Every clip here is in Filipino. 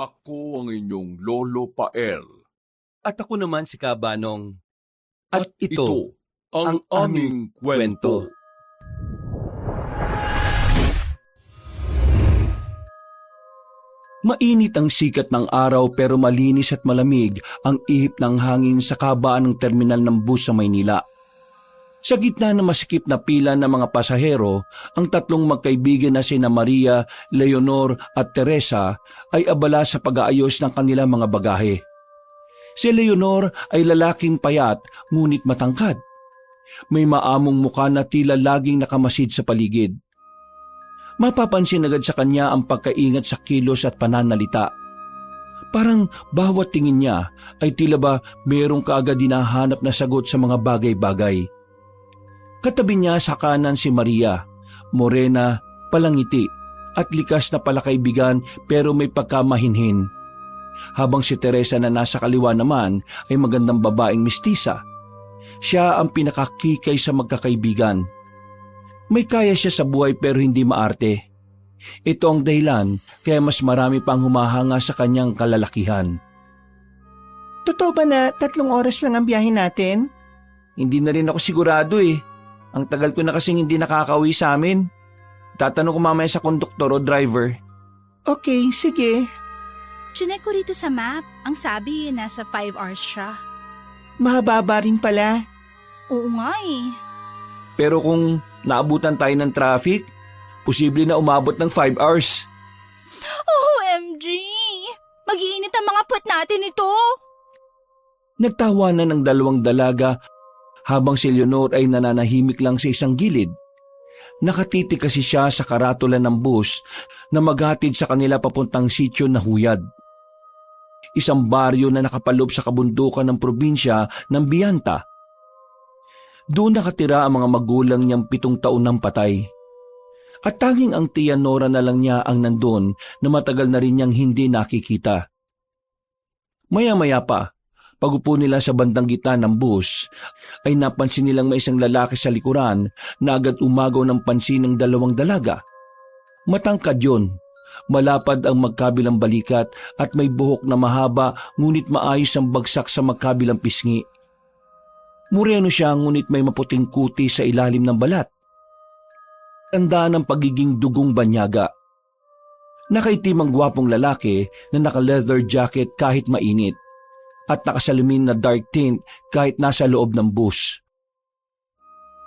Ako ang inyong Lolo Pael. At ako naman si Kabanong. At ito ang aming kwento. Mainit ang sikat ng araw pero malinis at malamig ang ihip ng hangin sa kabaan ng terminal ng bus sa Maynila. Sa gitna ng masikip na pila ng mga pasahero, ang tatlong magkaibigan na sina Maria, Leonor at Teresa ay abala sa pag-aayos ng kanilang mga bagahe. Si Leonor ay lalaking payat ngunit matangkad. May maamong mukha na tila laging nakamasid sa paligid. Mapapansin agad sa kanya ang pagkaingat sa kilos at pananalita. Parang bawat tingin niya ay tila ba mayroong kaagad dinahanap na sagot sa mga bagay-bagay. Katabi niya sa kanan si Maria, morena, palangiti at likas na palakaibigan pero may pagkamahinhin. Habang si Teresa na nasa kaliwa naman ay magandang babaeng mistisa. Siya ang pinakakikay sa magkakaibigan. May kaya siya sa buhay pero hindi maarte. Ito ang dahilan kaya mas marami pang humahanga sa kanyang kalalakihan. Totoo ba na 3 oras lang ang biyahe natin? Hindi na rin ako sigurado eh. Ang tagal ko na kasing hindi nakakauwi sa amin. Tatanong ko mamaya sa konduktor o driver. Okay, sige. Chinek ko rito sa map. Ang sabi, nasa 5 hours siya. Mahaba rin pala. Oo nga eh. Pero kung naabutan tayo ng traffic, posible na umabot ng 5 hours. OMG! Mag-iinit ang mga puwet natin ito. Nagtawanan ng dalawang dalaga habang si Leonor ay nananahimik lang sa isang gilid. Nakatitig kasi siya sa karatula ng bus na maghatid sa kanila papuntang sitio na Huyad. Isang baryo na nakapaloob sa kabundukan ng probinsya ng Bianta. Doon nakatira ang mga magulang niyang 7 taon ng patay. At tanging ang tiya Nora na lang niya ang nandun na matagal na rin niyang hindi nakikita. Maya-maya pa, pag-upo nila sa bandang gitna ng bus, ay napansin nilang may isang lalaki sa likuran na agad umagaw ng pansin ng dalawang dalaga. Matangkad yun, malapad ang magkabilang balikat at may buhok na mahaba ngunit maayos ang bagsak sa magkabilang pisngi. Moreno siya ngunit may maputing kuti sa ilalim ng balat. Tanda ng pagiging dugong banyaga. Nakaitim ang gwapong lalaki na naka-leather jacket kahit mainit at nakasalamin na dark tint kahit nasa loob ng bus.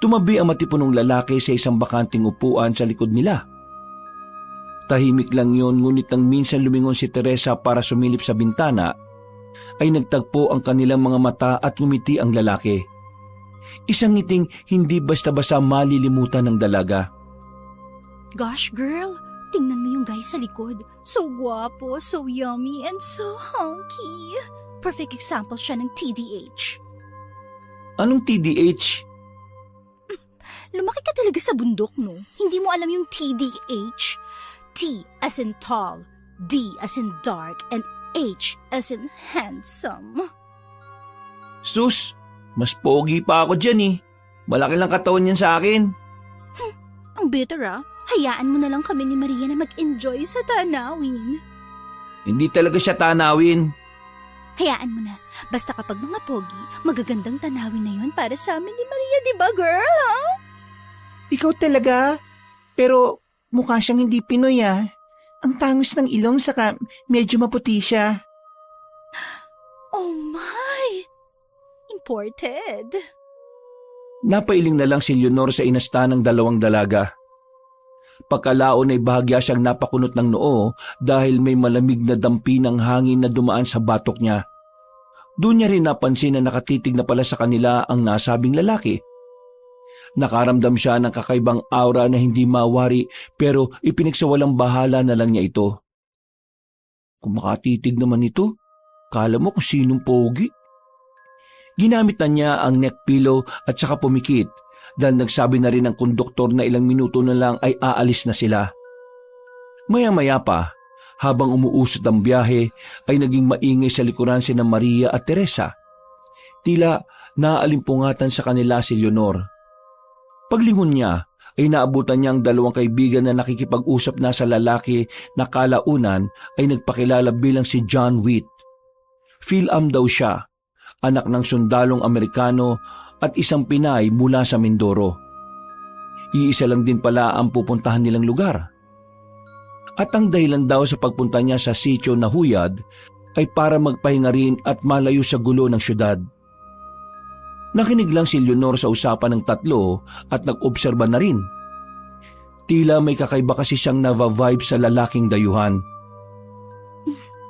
Tumabi ang matipunong lalaki sa isang bakanting upuan sa likod nila. Tahimik lang yon ngunit nang minsan lumingon si Teresa para sumilip sa bintana, ay nagtagpo ang kanilang mga mata at ngumiti ang lalaki. Isang ngiting hindi basta-basta malilimutan ng dalaga. Gosh, girl, tingnan mo yung guy sa likod. So guwapo, so yummy, and so hunky. Perfect example siya ng TDH. Anong TDH? Lumaki ka talaga sa bundok, no? Hindi mo alam yung TDH? T as in tall, D as in dark, and H as in handsome. Sus, mas pogi pa ako dyan eh. Malaki lang katawan niyan sa akin. Ang bitter ah. Hayaan mo na lang kami ni Maria na mag-enjoy sa tanawin. Hindi talaga siya tanawin. Hayaan mo na. Basta kapag mga pogi, magagandang tanawin na yun para sa amin ni Maria, di ba girl, ha? Ikaw talaga? Pero mukha siyang hindi Pinoy ah. Ang tangos ng ilong saka medyo maputi siya. Oh my! Imported. Napailing na lang si Leonor sa inasta ng dalawang dalaga. Pagkalaon ay bahagya siyang napakunot ng noo dahil may malamig na dampi ng hangin na dumaan sa batok niya. Doon niya rin napansin na nakatitig na pala sa kanila ang nasabing lalaki. Nakaramdam siya ng kakaibang aura na hindi mawari pero ipinagsawalang bahala na lang niya ito. Kung makatitig naman ito, kala mo kung sinong pogi. Ginamit na niya ang neck pillow at saka pumikit dahil nagsabi na rin ang konduktor na ilang minuto na lang ay aalis na sila. Maya-maya pa, habang umuusot ang biyahe, ay naging maingay sa likuran sina Maria at Teresa. Tila naalimpungatan sa kanila si Leonor. Paglingon niya ay naabutan niya ang dalawang kaibigan na nakikipag-usap na sa lalaki na kalaunan ay nagpakilala bilang si John Witt. Phil-am daw siya, anak ng sundalong Amerikano at isang Pinay mula sa Mindoro. Iisa lang din pala ang pupuntahan nilang lugar. At ang dahilan daw sa pagpunta niya sa sitio na Huyad ay para magpahinga rin at malayo sa gulo ng syudad. Nakinig lang si Leonor sa usapan ng tatlo at nag-obserba na rin. Tila may kakaiba kasi siyang nava-vibe sa lalaking dayuhan.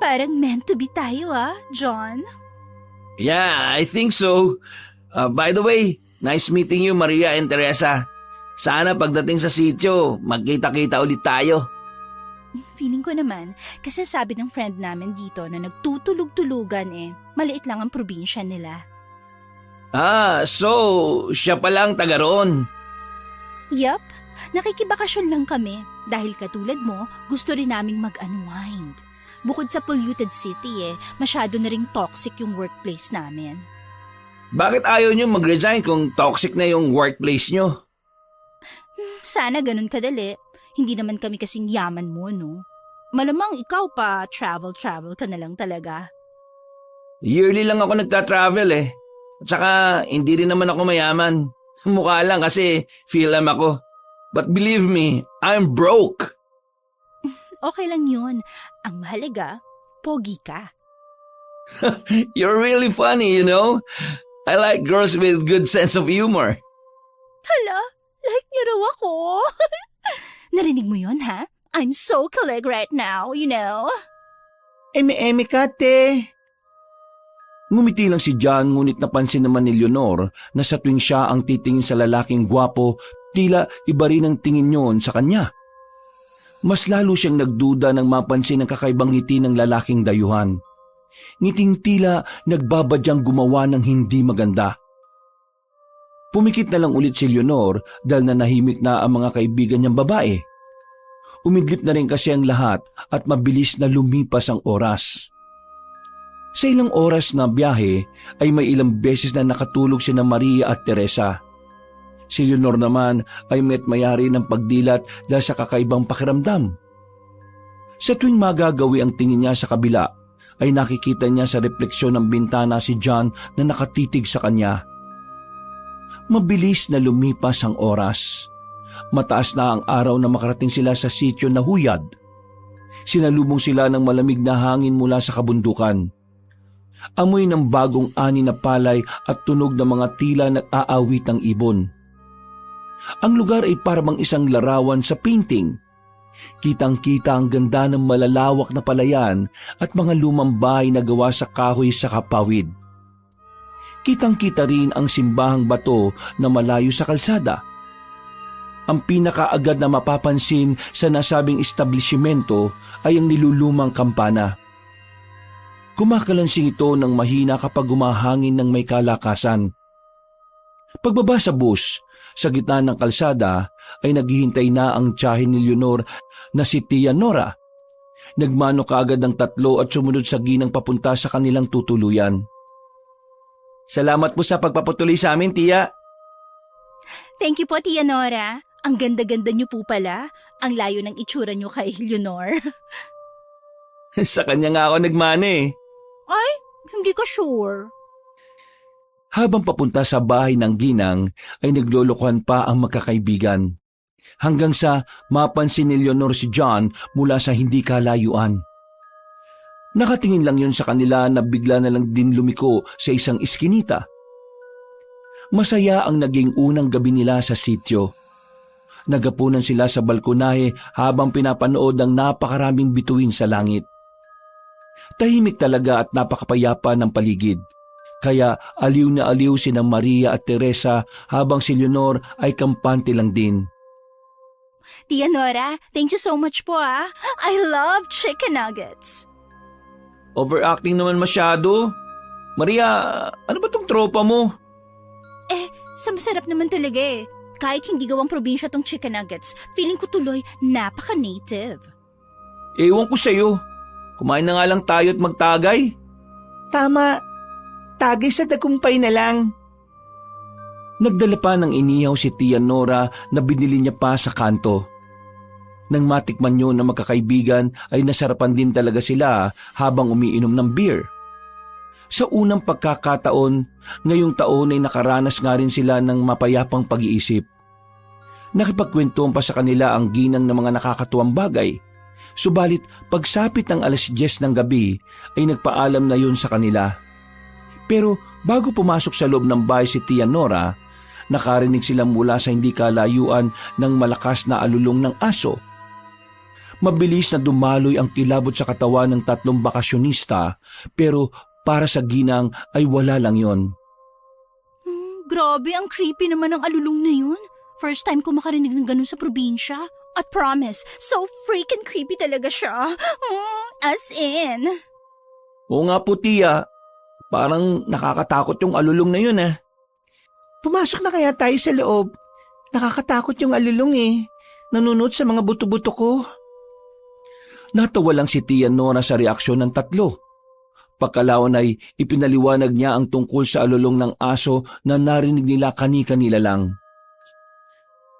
Parang meant to be tayo John. Yeah, I think so. By the way, nice meeting you, Maria and Teresa. Sana pagdating sa sitio, magkita-kita ulit tayo. Feeling ko naman, kasi sabi ng friend namin dito na nagtutulog-tulugan maliit lang ang probinsya nila. So, siya palang taga roon. Yup, nakikibakasyon lang kami dahil katulad mo, gusto rin naming mag-unwind. Bukod sa polluted city masyado na ring toxic yung workplace namin. Bakit ayaw niyo mag-resign kung toxic na yung workplace niyo? Sana ganun kadali. Hindi naman kami kasing yaman mo, no? Malamang ikaw pa, travel ka na lang talaga. Yearly lang ako nagta-travel At saka, hindi rin naman ako mayaman. Mukha lang kasi Phil-am ako. But believe me, I'm broke. Okay lang yun. Ang mahalaga, pogi ka. You're really funny, you know? I like girls with good sense of humor. Hala, like niyo raw ako. Narinig mo yun, ha? I'm so kilig right now, you know? Eme-eme ka, te. Ngumiti lang si John ngunit napansin naman ni Leonor na sa tuwing siya ang titingin sa lalaking gwapo, tila iba rin ang tingin yon sa kanya. Mas lalo siyang nagduda nang mapansin ang kakaibang ngiti ng lalaking dayuhan. Ngiting tila nagbabadyang gumawa ng hindi maganda. Pumikit na lang ulit si Leonor dahil nanahimik na ang mga kaibigan niyang babae. Umidlip na rin kasi ang lahat at mabilis na lumipas ang oras. Sa ilang oras na biyahe ay may ilang beses na nakatulog sina Maria at Teresa. Si Leonor naman ay mayari ng pagdilat dahil sa kakaibang pakiramdam. Sa tuwing magagawi ang tingin niya sa kabila ay nakikita niya sa refleksyon ng bintana si John na nakatitig sa kanya. Mabilis na lumipas ang oras. Mataas na ang araw na makarating sila sa sitio na Huyad. Sinalubong sila ng malamig na hangin mula sa kabundukan. Amoy ng bagong ani na palay at tunog ng mga tila nag-aawitang ibon. Ang lugar ay parang isang larawan sa painting. Kitang-kita ang ganda ng malalawak na palayan at mga lumang bahay na gawa sa kahoy sa kapawid. Kitang-kita rin ang simbahang bato na malayo sa kalsada. Ang pinakaagad na mapapansin sa nasabing establishmento ay ang nilulumang kampana. Kumakalansing ito ng mahina kapag gumahangin ng may kalakasan. Pagbaba sa bus, sa gitna ng kalsada ay naghihintay na ang tiyahin ni Leonor na si Tia Nora. Nagmano kaagad ng tatlo at sumunod sa ginang papunta sa kanilang tutuluyan. Salamat po sa pagpapatuloy sa amin, Tia. Thank you po, Tia Nora. Ang ganda-ganda niyo po pala. Ang layo ng itsura niyo kay Leonor. Sa kanya nga ako nagmana Ay, hindi ka sure. Habang papunta sa bahay ng ginang ay naglolokohan pa ang magkakaibigan. Hanggang sa mapansin ni Leonor si John mula sa hindi kalayuan. Nakatingin lang yun sa kanila na bigla na lang din lumiko sa isang iskinita. Masaya ang naging unang gabi nila sa sitio. Nagapunan sila sa balkonahe habang pinapanood ang napakaraming bituin sa langit. Tahimik talaga at napakapayapa ng paligid. Kaya aliw na aliw sina Maria at Teresa habang si Leonor ay kampante lang din. Tia Nora, thank you so much po I love chicken nuggets. Overacting naman masyado. Maria, ano ba tong tropa mo? Sa masarap naman talaga Kahit hindi gawang probinsya tong chicken nuggets, feeling ko tuloy napaka-native. Ewan ko sa'yo. Kumain na nga lang tayo at magtagay. Tama. Tagay sa tagumpay na lang. Nagdala pa ng inihaw si Tia Nora na binili niya pa sa kanto. Nang matikman yun ng magkakaibigan ay nasarapan din talaga sila habang umiinom ng beer. Sa unang pagkakataon, ngayong taon ay nakaranas nga rin sila ng mapayapang pag-iisip. Nakipagkwentuhan pa sa kanila ang ginang ng mga nakakatuwang bagay. Subalit pagsapit ng 10:00 ng gabi ay nagpaalam na yun sa kanila. Pero bago pumasok sa loob ng bahay si Tia Nora, nakarinig sila mula sa hindi kalayuan ng malakas na alulong ng aso. Mabilis na dumaloy ang kilabot sa katawan ng 3 bakasyonista pero para sa ginang ay wala lang yon. Grabe, ang creepy naman ng alulong na yun. First time ko makarinig ng ganun sa probinsya. At promise, so freaking creepy talaga siya. As in. Oo nga po, Tia. Parang nakakatakot yung alulong na yun eh. Pumasok na kaya tayo sa loob. Nakakatakot yung alulong eh. Nanunod sa mga buto-buto ko. Natawa lang si Tia Nora sa reaksyon ng 3. Pagkalawan ay ipinaliwanag niya ang tungkol sa alulong ng aso na narinig nila kani-kanila lang.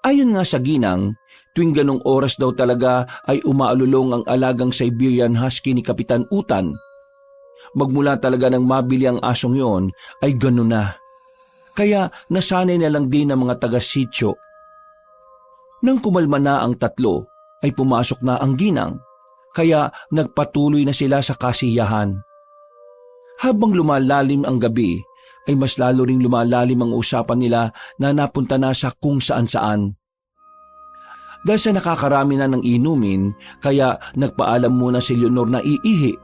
Ayon nga sa ginang, tuwing ganong oras daw talaga ay umaalulong ang alagang Siberian Husky ni Kapitan Utan. Magmula talaga nang mabili ang asong yon ay gano'n na. Kaya nasanay na lang din ang mga taga-sityo. Nang kumalma na ang 3 ay pumasok na ang ginang, kaya nagpatuloy na sila sa kasiyahan. Habang lumalalim ang gabi, ay mas lalo ring lumalalim ang usapan nila na napunta na sa kung saan-saan. Dahil sa nakakarami na ng inumin, kaya nagpaalam muna si Leonor na iihi.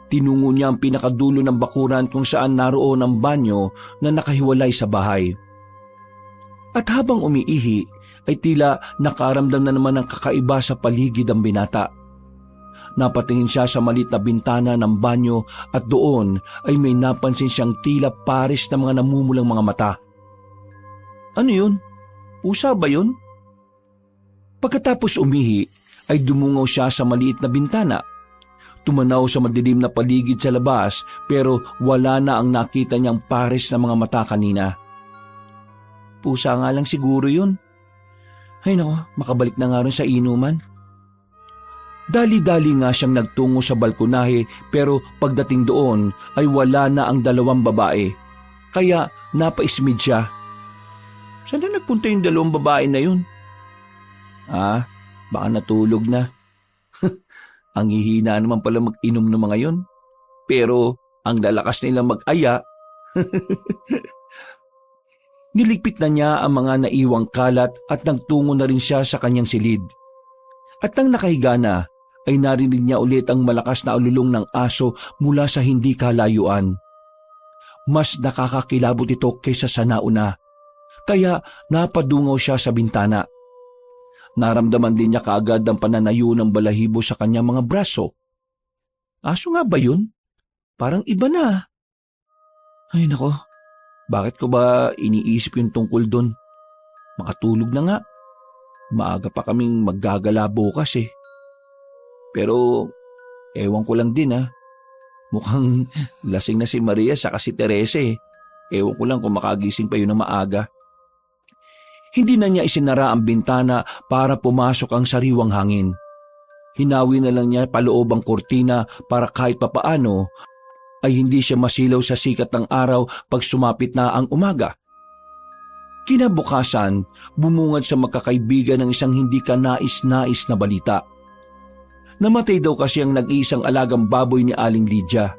Tinungo niya ang pinakadulo ng bakuran kung saan naroon ang banyo na nakahiwalay sa bahay. At habang umiihi, ay tila nakaramdam na naman ng kakaiba sa paligid ang binata. Napatingin siya sa maliit na bintana ng banyo at doon ay may napansin siyang tila pares na mga namumulang mga mata. Ano yun? Pusa ba yun? Pagkatapos umihi ay dumungaw siya sa maliit na bintana. Tumanaw sa madilim na paligid sa labas pero wala na ang nakita niyang pares na mga mata kanina. Pusa nga lang siguro yun. Ay nako, makabalik na nga rin sa inuman. Dali-dali nga siyang nagtungo sa balkonahe pero pagdating doon ay wala na ang 2 babae. Kaya napaismid siya. Saan na nagpunta yung 2 babae na yun? Baka natulog na. Ang hihina naman pala mag-inom ng mga yun. Pero ang lalakas nilang mag-aya. Niligpit na niya ang mga naiwang kalat at nagtungo na rin siya sa kanyang silid. At nang nakahiga na, ay narinig niya ulit ang malakas na alulong ng aso mula sa hindi kalayuan. Mas nakakakilabot ito kaysa sa nauna, kaya napadungaw siya sa bintana. Naramdaman din niya kaagad ang pananayo ng balahibo sa kanyang mga braso. Aso nga ba yun? Parang iba na. Ay nako, bakit ko ba iniisip yung tungkol dun? Makatulog na nga. Maaga pa kaming maggagala bukas eh. Pero ewan ko lang din Mukhang lasing na si Maria saka si Teresa eh. Ewan ko lang kung makagising pa yun ng maaga. Hindi na niya isinara ang bintana para pumasok ang sariwang hangin. Hinawi na lang niya paloob ang kortina para kahit papaano ay hindi siya masilaw sa sikat ng araw pag sumapit na ang umaga. Kinabukasan, bumungad sa magkakaibigan ng isang hindi kanais-nais na balita. Namatay daw kasi ang nag-iisang alagang baboy ni Aling Lydia.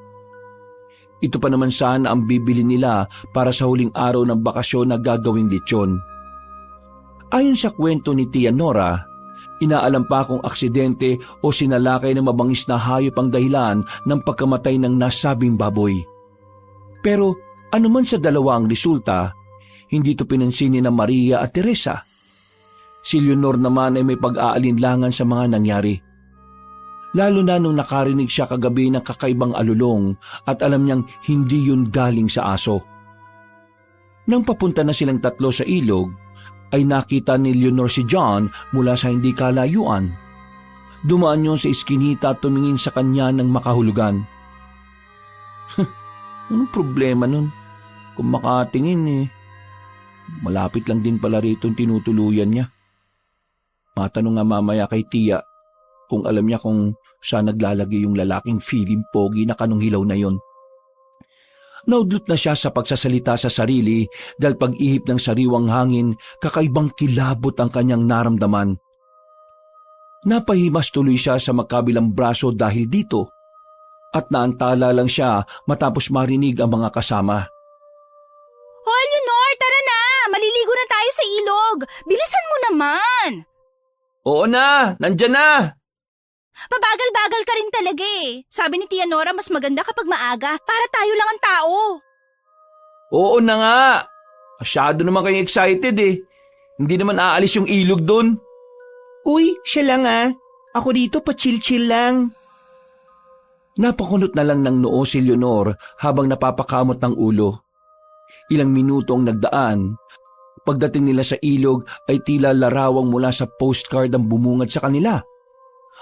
Ito pa naman sana ang bibili nila para sa huling araw ng bakasyon na gagawing lechon. Ayon sa kwento ni Tia Nora, inaalam pa kung aksidente o sinalakay ng mabangis na hayop ang dahilan ng pagkamatay ng nasabing baboy. Pero anuman sa dalawa ang resulta, hindi ito pinansin ni na Maria at Teresa. Si Leonor naman ay may pag-aalinlangan sa mga nangyari. Lalo na nung nakarinig siya kagabi ng kakaibang alulong at alam niyang hindi yun galing sa aso. Nang papunta na silang 3 sa ilog, ay nakita ni Leonor si John mula sa hindi kalayuan. Dumaan yun sa iskinita at tumingin sa kanya ng makahulugan. Anong problema nun? Kung makatingin Malapit lang din pala rito ang tinutuluyan niya. Matanong nga mamaya kay Tia kung alam niya kung saan naglalagay yung lalaking feeling pogi na kanong hilaw na yon. Naudlot na siya sa pagsasalita sa sarili dahil pag-ihip ng sariwang hangin, kakaibang kilabot ang kanyang naramdaman. Napahimas tuloy siya sa magkabilang braso dahil dito at naantala lang siya matapos marinig ang mga kasama. Hoy, Leonor, tara na! Maliligo na tayo sa ilog! Bilisan mo naman! Oo na, nandyan na! Pabagal-bagal ka rin talaga eh. Sabi ni Tia Nora mas maganda kapag maaga para tayo lang ang tao. Oo na nga. Masyado naman kayo excited eh. Hindi naman aalis yung ilog dun. Uy, siya lang ah. Ako dito pa chill-chill lang. Napakunot na lang ng noo si Leonor habang napapakamot ng ulo. Ilang minuto ang nagdaan. Pagdating nila sa ilog ay tila larawang mula sa postcard ang bumungad sa kanila.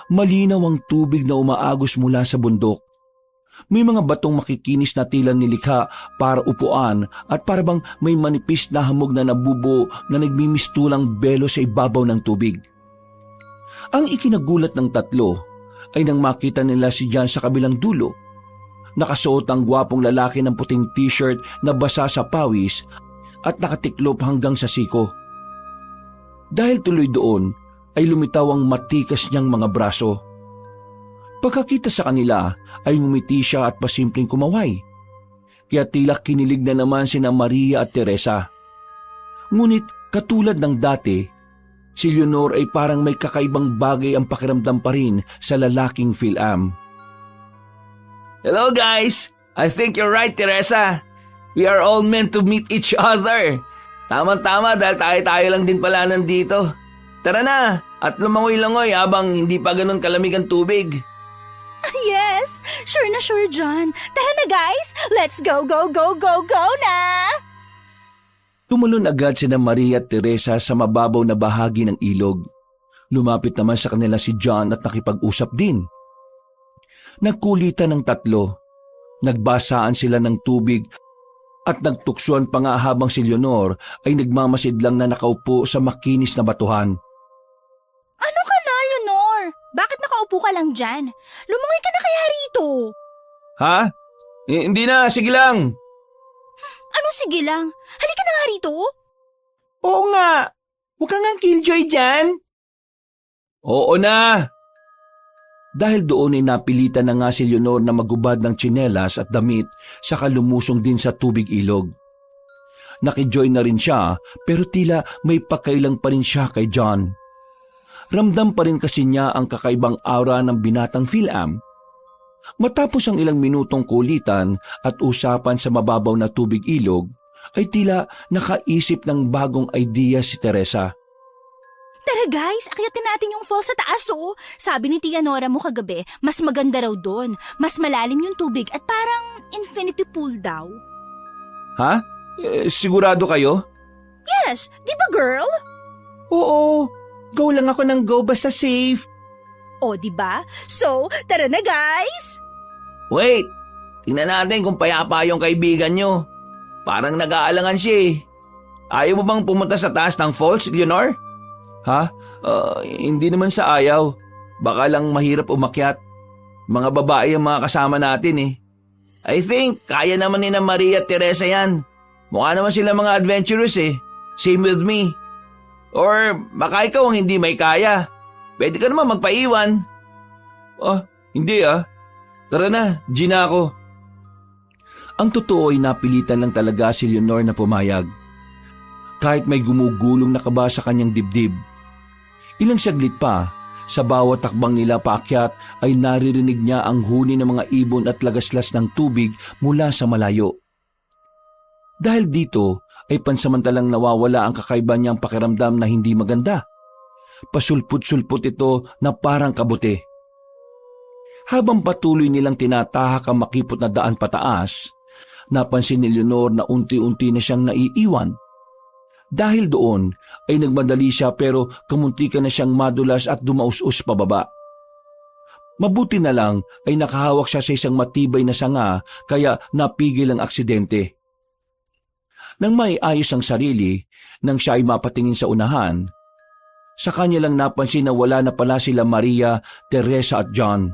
Malinaw ang tubig na umaagos mula sa bundok. May mga batong makikinis na tila nilikha para upuan at parabang may manipis na hamog na nabubo na nagmimistulang belo sa ibabaw ng tubig. Ang ikinagulat ng tatlo ay nang makita nila si John sa kabilang dulo. Nakasuot ang gwapong lalaki ng puting t-shirt na basa sa pawis at nakatiklop hanggang sa siko. Dahil tuloy doon, ay lumitaw ang matikas niyang mga braso. Pagkakita sa kanila ay ngumiti siya at pasimpleng kumaway. Kaya tila kinilig na naman sina Maria at Teresa. Ngunit katulad ng dati, si Leonor ay parang may kakaibang bagay ang pakiramdam pa rin sa lalaking Phil-Am. Hello guys! I think you're right, Teresa. We are all meant to meet each other. Tama-tama dahil tayo-tayo lang din pala nandito. Tara na at lumangoy-langoy habang hindi pa ganun kalamig ang tubig. Yes, sure na sure, John. Tara na guys, let's go, go, go, go, go na! Tumalon agad sina Maria at Teresa sa mababaw na bahagi ng ilog. Lumapit naman sa kanila si John at nakipag-usap din. Nagkulitan ng tatlo. Nagbasaan sila ng tubig at nagtuksuan pa nga habang si Leonor ay nagmamasid lang na nakaupo sa makinis na batuhan. Ano ka na, Leonor? Bakit nakaupo ka lang dyan? Lumangoy ka na kaya rito. Ha? Hindi na, sige lang. Ano sige lang? Halika na nga rito. Oo nga. Huwag kang ang killjoy dyan. Oo na. Dahil doon ay napilitan na nga si Leonor na magubad ng tsinelas at damit saka lumusong din sa tubig ilog. Nakijoy na rin siya pero tila may pakailang pa rin siya kay John. Ramdam pa rin kasi niya ang kakaibang aura ng binatang Phil-Am. Matapos ang ilang minutong kulitan at usapan sa mababaw na tubig ilog, ay tila nakaisip ng bagong idea si Teresa. Tara guys, akyatin natin yung falls sa taas oh. Sabi ni Tia Nora mo kagabi, mas maganda raw doon. Mas malalim yung tubig at parang infinity pool daw. Ha? Sigurado kayo? Yes, di ba girl? Oo. Go lang ako ng go basta safe. O di ba? So, tara na guys! Wait, tingnan natin kung payapa yung kaibigan nyo. Parang nag-aalangan siya eh. Ayaw mo bang pumunta sa taas ng falls, Leonor? Ha? Hindi naman sa ayaw. Baka lang mahirap umakyat. Mga babae ang mga kasama natin eh. I think kaya naman ni na Maria at Teresa yan. Mukha naman sila mga adventurous eh. Same with me. Or baka ikaw ang hindi may kaya. Pwede ka naman magpaiwan. Oh, hindi ah. Tara na, Gina ako. Ang totoo ay napilitan lang talaga si Leonor na pumayag. Kahit may gumugulong na kaba sa kanyang dibdib. Ilang saglit pa, sa bawat takbang nila paakyat ay naririnig niya ang huni ng mga ibon at lagaslas ng tubig mula sa malayo. Dahil dito ay pansamantalang nawawala ang kakaiba niyang pakiramdam na hindi maganda. Pasulput-sulput ito na parang kabote. Habang patuloy nilang tinatahak ang makipot na daan pataas, napansin ni Leonor na unti-unti na siyang naiiwan. Dahil doon ay nagmadali siya pero kamuntikan na siyang madulas at dumaus-us pababa. Mabuti na lang ay nakahawak siya sa isang matibay na sanga kaya napigil ang aksidente. Nang maiayos ang sarili Nang siya ay mapatingin sa unahan, sa kanya lang napansin na wala na pala sila Maria, Teresa at John.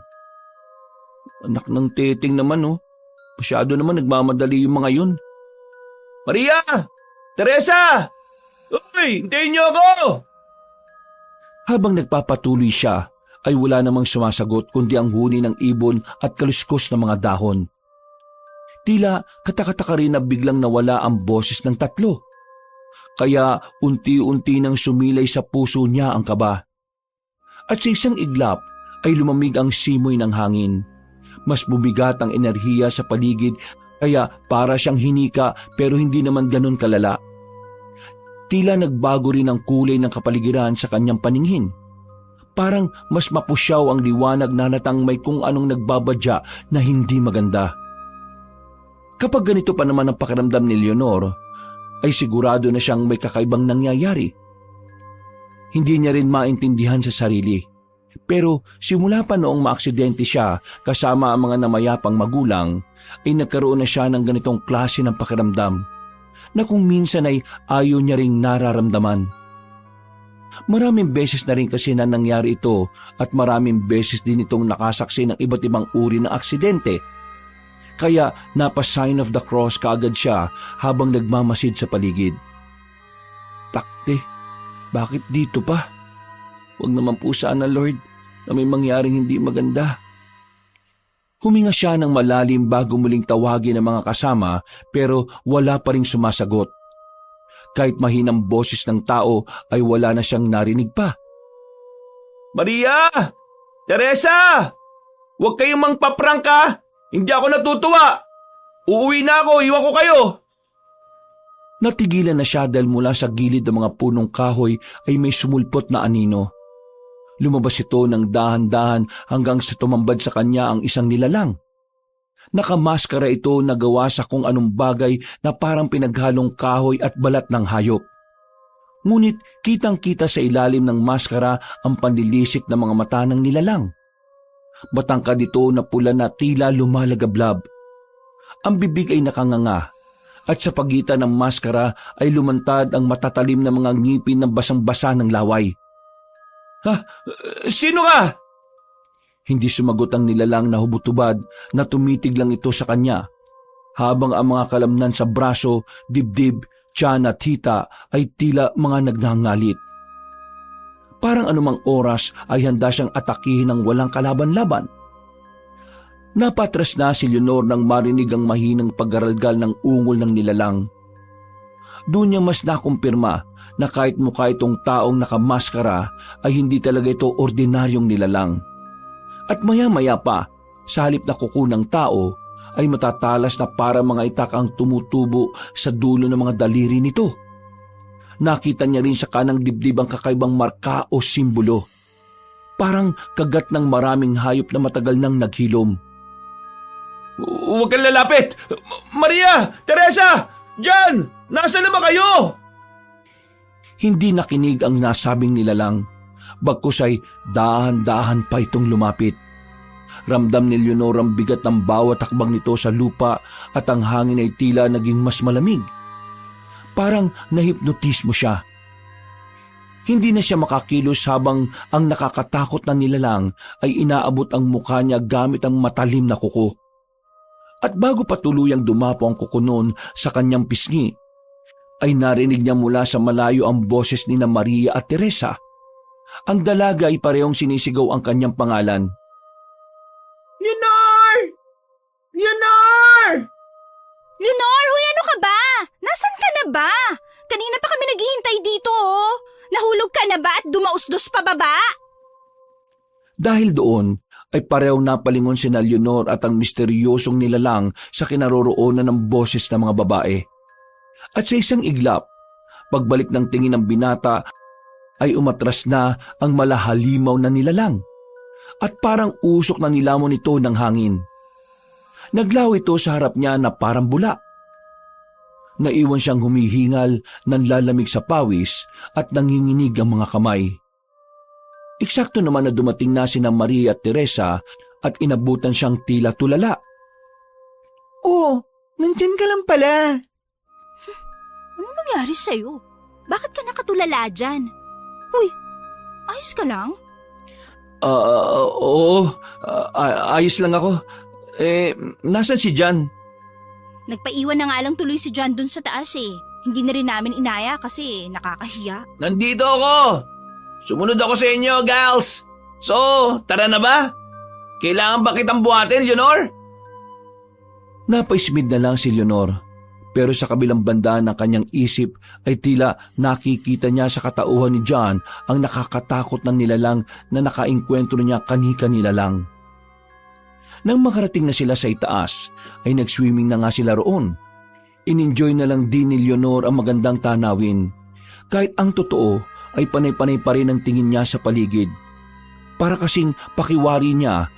Anak ng titing naman oh. Masyado naman nagmamadali yung mga yun. Maria! Teresa! Uy, hintayin niyo ako! Habang nagpapatuloy siya, ay wala namang sumasagot kundi ang huni ng ibon at kaluskos ng mga dahon. Tila katakataka rin na biglang nawala ang boses ng tatlo. Kaya unti-unti nang sumilay sa puso niya ang kaba. At sa isang iglap ay lumamig ang simoy ng hangin. Mas bumigat ang enerhiya sa paligid kaya para siyang hinika pero hindi naman ganun kalala. Tila nagbago rin ang kulay ng kapaligiran sa kanyang paningin. Parang mas mapusyaw ang liwanag na natang may kung anong nagbabadya na hindi maganda. Kapag ganito pa naman ang pakiramdam ni Leonor, ay sigurado na siyang may kakaibang nangyayari. Hindi niya rin maintindihan sa sarili. Pero simula pa noong maaksidente siya kasama ang mga namayapang magulang, ay nagkaroon na siya ng ganitong klase ng pakiramdam na kung minsan ay ayaw niya ring nararamdaman. Maraming beses na rin kasi na nangyari ito at maraming beses din itong nakasaksi ng iba't ibang uri ng aksidente. Kaya napa-sign of the cross kaagad siya habang nagmamasid sa paligid. Takte, bakit dito pa? Huwag naman po sana, Lord, na may mangyaring hindi maganda. Huminga siya ng malalim bago muling tawagin ang mga kasama pero wala pa ring sumasagot. Kahit mahinang boses ng tao ay wala na siyang narinig pa. Maria! Teresa! Huwag kayong mangpaprangka! Hindi ako natutuwa! Uuwi na ako, iwan ko kayo! Natigilan na siya dahil mula sa gilid ng mga punong kahoy ay may sumulpot na anino. Lumabas ito ng dahan-dahan hanggang sa tumambad sa kanya ang isang nilalang. Nakamaskara ito na gawa sa kung anong bagay na parang pinaghalong kahoy at balat ng hayop. Ngunit kitang-kita sa ilalim ng maskara ang panlilisik ng mga mata ng nilalang. Batangkad ito na pula na tila lumalagablab. Ang bibig ay nakanganga at sa pagitan ng maskara ay lumantad ang matatalim na mga ngipin na basang-basa ng laway. Ha? Sino ka? Hindi sumagot ang nilalang na hubutubad na tumitig lang ito sa kanya, habang ang mga kalamnan sa braso, dibdib, tiyan at hita ay tila mga nagngangalit. Parang anumang oras ay handa siyang atakihin ng walang kalaban-laban. Napatras na si Leonor nang marinig ang mahinang paggaralgal ng ungol ng nilalang. Doon niya mas nakumpirma na kahit mukha itong taong nakamaskara ay hindi talaga ito ordinaryong nilalang. At maya-maya pa, sa halip na kuko ng tao, ay matatalas na para mga itak ang tumutubo sa dulo ng mga daliri nito. Nakita niya rin sa kanang dibdib ang kakaibang marka o simbolo. Parang kagat ng maraming hayop na matagal nang naghilom. Huwag kang lalapit! Maria! Teresa! John! Nasaan na ba kayo? Hindi nakinig ang nasabing nilalang. Bagkus ay dahan-dahan pa itong lumapit. Ramdam ni Leonor ang bigat ng bawat takbang nito sa lupa at ang hangin ay tila naging mas malamig. Parang nahipnotismo siya. Hindi na siya makakilos habang ang nakakatakot na nilalang ay inaabot ang mukha niya gamit ang matalim na kuko. At bago pa tuluyang dumapo ang kuko noon sa kanyang pisngi, ay narinig niya mula sa malayo ang boses ni na Maria at Teresa. Ang dalaga ay parehong sinisigaw ang kanyang pangalan. Leonor! Leonor! Leonor, huy, ano ka ba? Nasaan ka na ba? Kanina pa kami naghihintay dito, oh. Nahulog ka na ba at dumausdos pa baba? Dahil doon, ay parehong napalingon sina Leonor at ang misteryosong nilalang sa kinaroroonan ng boses ng mga babae. At sa isang iglap, pagbalik ng tingin ng binata, ay umatras na ang malahalimaw na nilalang at parang usok na nilamon ito ng hangin. Naglaw ito sa harap niya na parang bula. Naiwan siyang humihingal, nanlalamig sa pawis at nanginginig ang mga kamay. Eksakto naman na dumating na sina Maria at Teresa at inabutan siyang tila tulala. Oh, nandyan ka lang pala. Ano nangyari sa'yo? Bakit ka nakatulala dyan? Huy, ayos ka lang? Oo. Ayos lang ako. Nasaan si Jan? Nagpaiwan na nga lang tuloy si John dun sa taas eh. Hindi na rin namin inaya kasi nakakahiya. Nandito ako! Sumunod ako sa inyo, gals! So, tara na ba? Kailangan ba kitang buhatin, Leonor? Napaismid na lang si Leonor, pero sa kabilang banda ng kanyang isip ay tila nakikita niya sa katauhan ni John ang nakakatakot na nilalang na nakaengkwentro niya kani-kanila lang. Nang makarating na sila sa itaas, ay nag-swimming na nga sila roon. In-enjoy na lang din ni Leonor ang magandang tanawin. Kahit ang totoo ay panay-panay pa rin ang tingin niya sa paligid. Para kasing pakiwari niya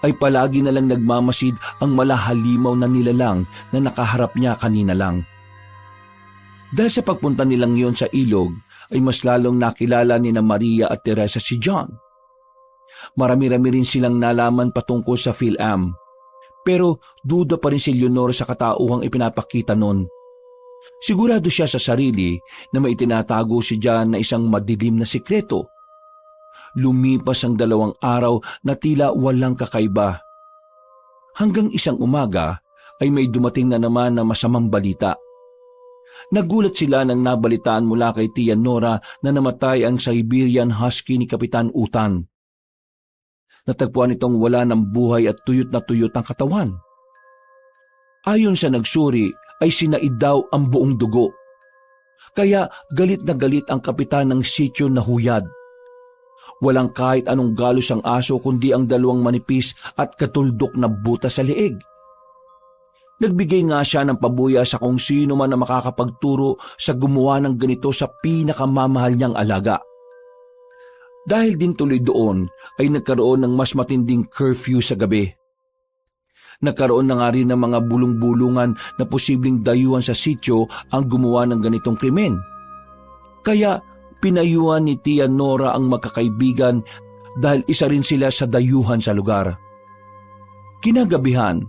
ay palagi na lang nagmamasid ang malahalimaw na nilalang na nakaharap niya kanina lang. Dahil sa pagpunta nilang yon sa ilog ay mas lalong nakilala ni na Maria at Teresa si John. Marami-rami rin silang nalaman patungkol sa PhilAm. Pero duda pa rin si Leonor sa katauhang ipinapakita nun. Sigurado siya sa sarili na may itinatago si John na isang madilim na sikreto. Lumipas ang 2 araw na tila walang kakaiba. Hanggang isang umaga ay may dumating na naman na masamang balita. Nagulat sila nang nabalitaan mula kay Tia Nora na namatay ang Siberian Husky ni Kapitan Utan. Natagpuan itong wala ng buhay at tuyot na tuyot ang katawan. Ayon sa nagsuri ay sinaid daw ang buong dugo. Kaya galit na galit ang kapitan ng sityo na Huyad. Walang kahit anong galos ang aso kundi ang 2 manipis at katuldok na buta sa leeg. Nagbigay nga siya ng pabuya sa kung sino man na makakapagturo sa gumawa ng ganito sa pinakamamahal niyang alaga. Dahil din tuloy doon ay nagkaroon ng mas matinding curfew sa gabi. Nagkaroon na nga rin ng mga bulong-bulungan na posibleng dayuhan sa sityo ang gumawa ng ganitong krimen. Kaya pinayuhan ni Tia Nora ang magkakaibigan dahil isa rin sila sa dayuhan sa lugar. Kinagabihan,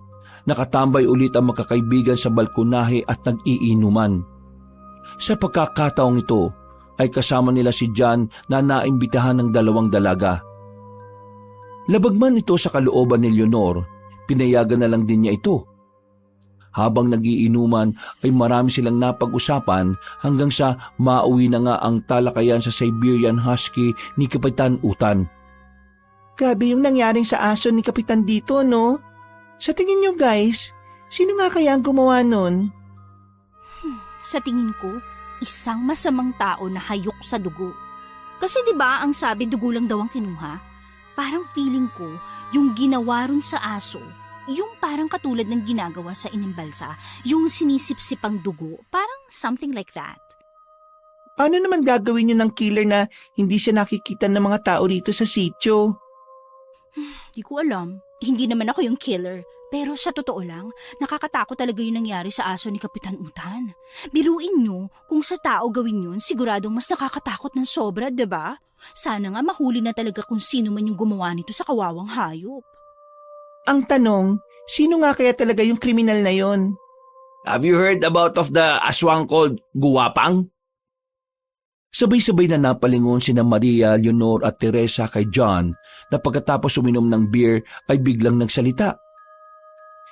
nakatambay ulit ang magkakaibigan sa balkonahe at nag-iinuman. Sa pagkakataong ito ay kasama nila si John na naimbitahan ng 2 dalaga. Labag man ito sa kalooban ni Leonor, pinayagan na lang din niya ito. Habang nagiinuman ay marami silang napag-usapan hanggang sa mauwi na nga ang talakayan sa Siberian Husky ni Kapitan Utan. Grabe yung nangyaring sa aso ni Kapitan dito, no? Sa tingin nyo guys, sino nga kaya ang gumawa nun? Sa tingin ko, isang masamang tao na hayok sa dugo. Kasi 'di ba ang sabi dugo lang daw ang kinuha? Parang feeling ko, yung ginawa ron sa aso, yung parang katulad ng ginagawa sa inimbalsa, yung sinisip-sip ang dugo, parang something like that. Paano naman gagawin nyo ng killer na hindi siya nakikita ng mga tao rito sa sityo? Di ko alam. Hindi naman ako yung killer. Pero sa totoo lang, nakakatakot talaga yung nangyari sa aso ni Kapitan Utan. Biruin nyo, kung sa tao gawin yun, siguradong mas nakakatakot ng sobra, diba? Sana nga mahuli na talaga kung sino man yung gumawa nito sa kawawang hayop. Ang tanong, sino nga kaya talaga yung kriminal na yon? Have you heard about of the aswang called Guwapang? Sabay-sabay na napalingon sina Maria, Leonor at Teresa kay John na pagkatapos uminom ng beer ay biglang nagsalita.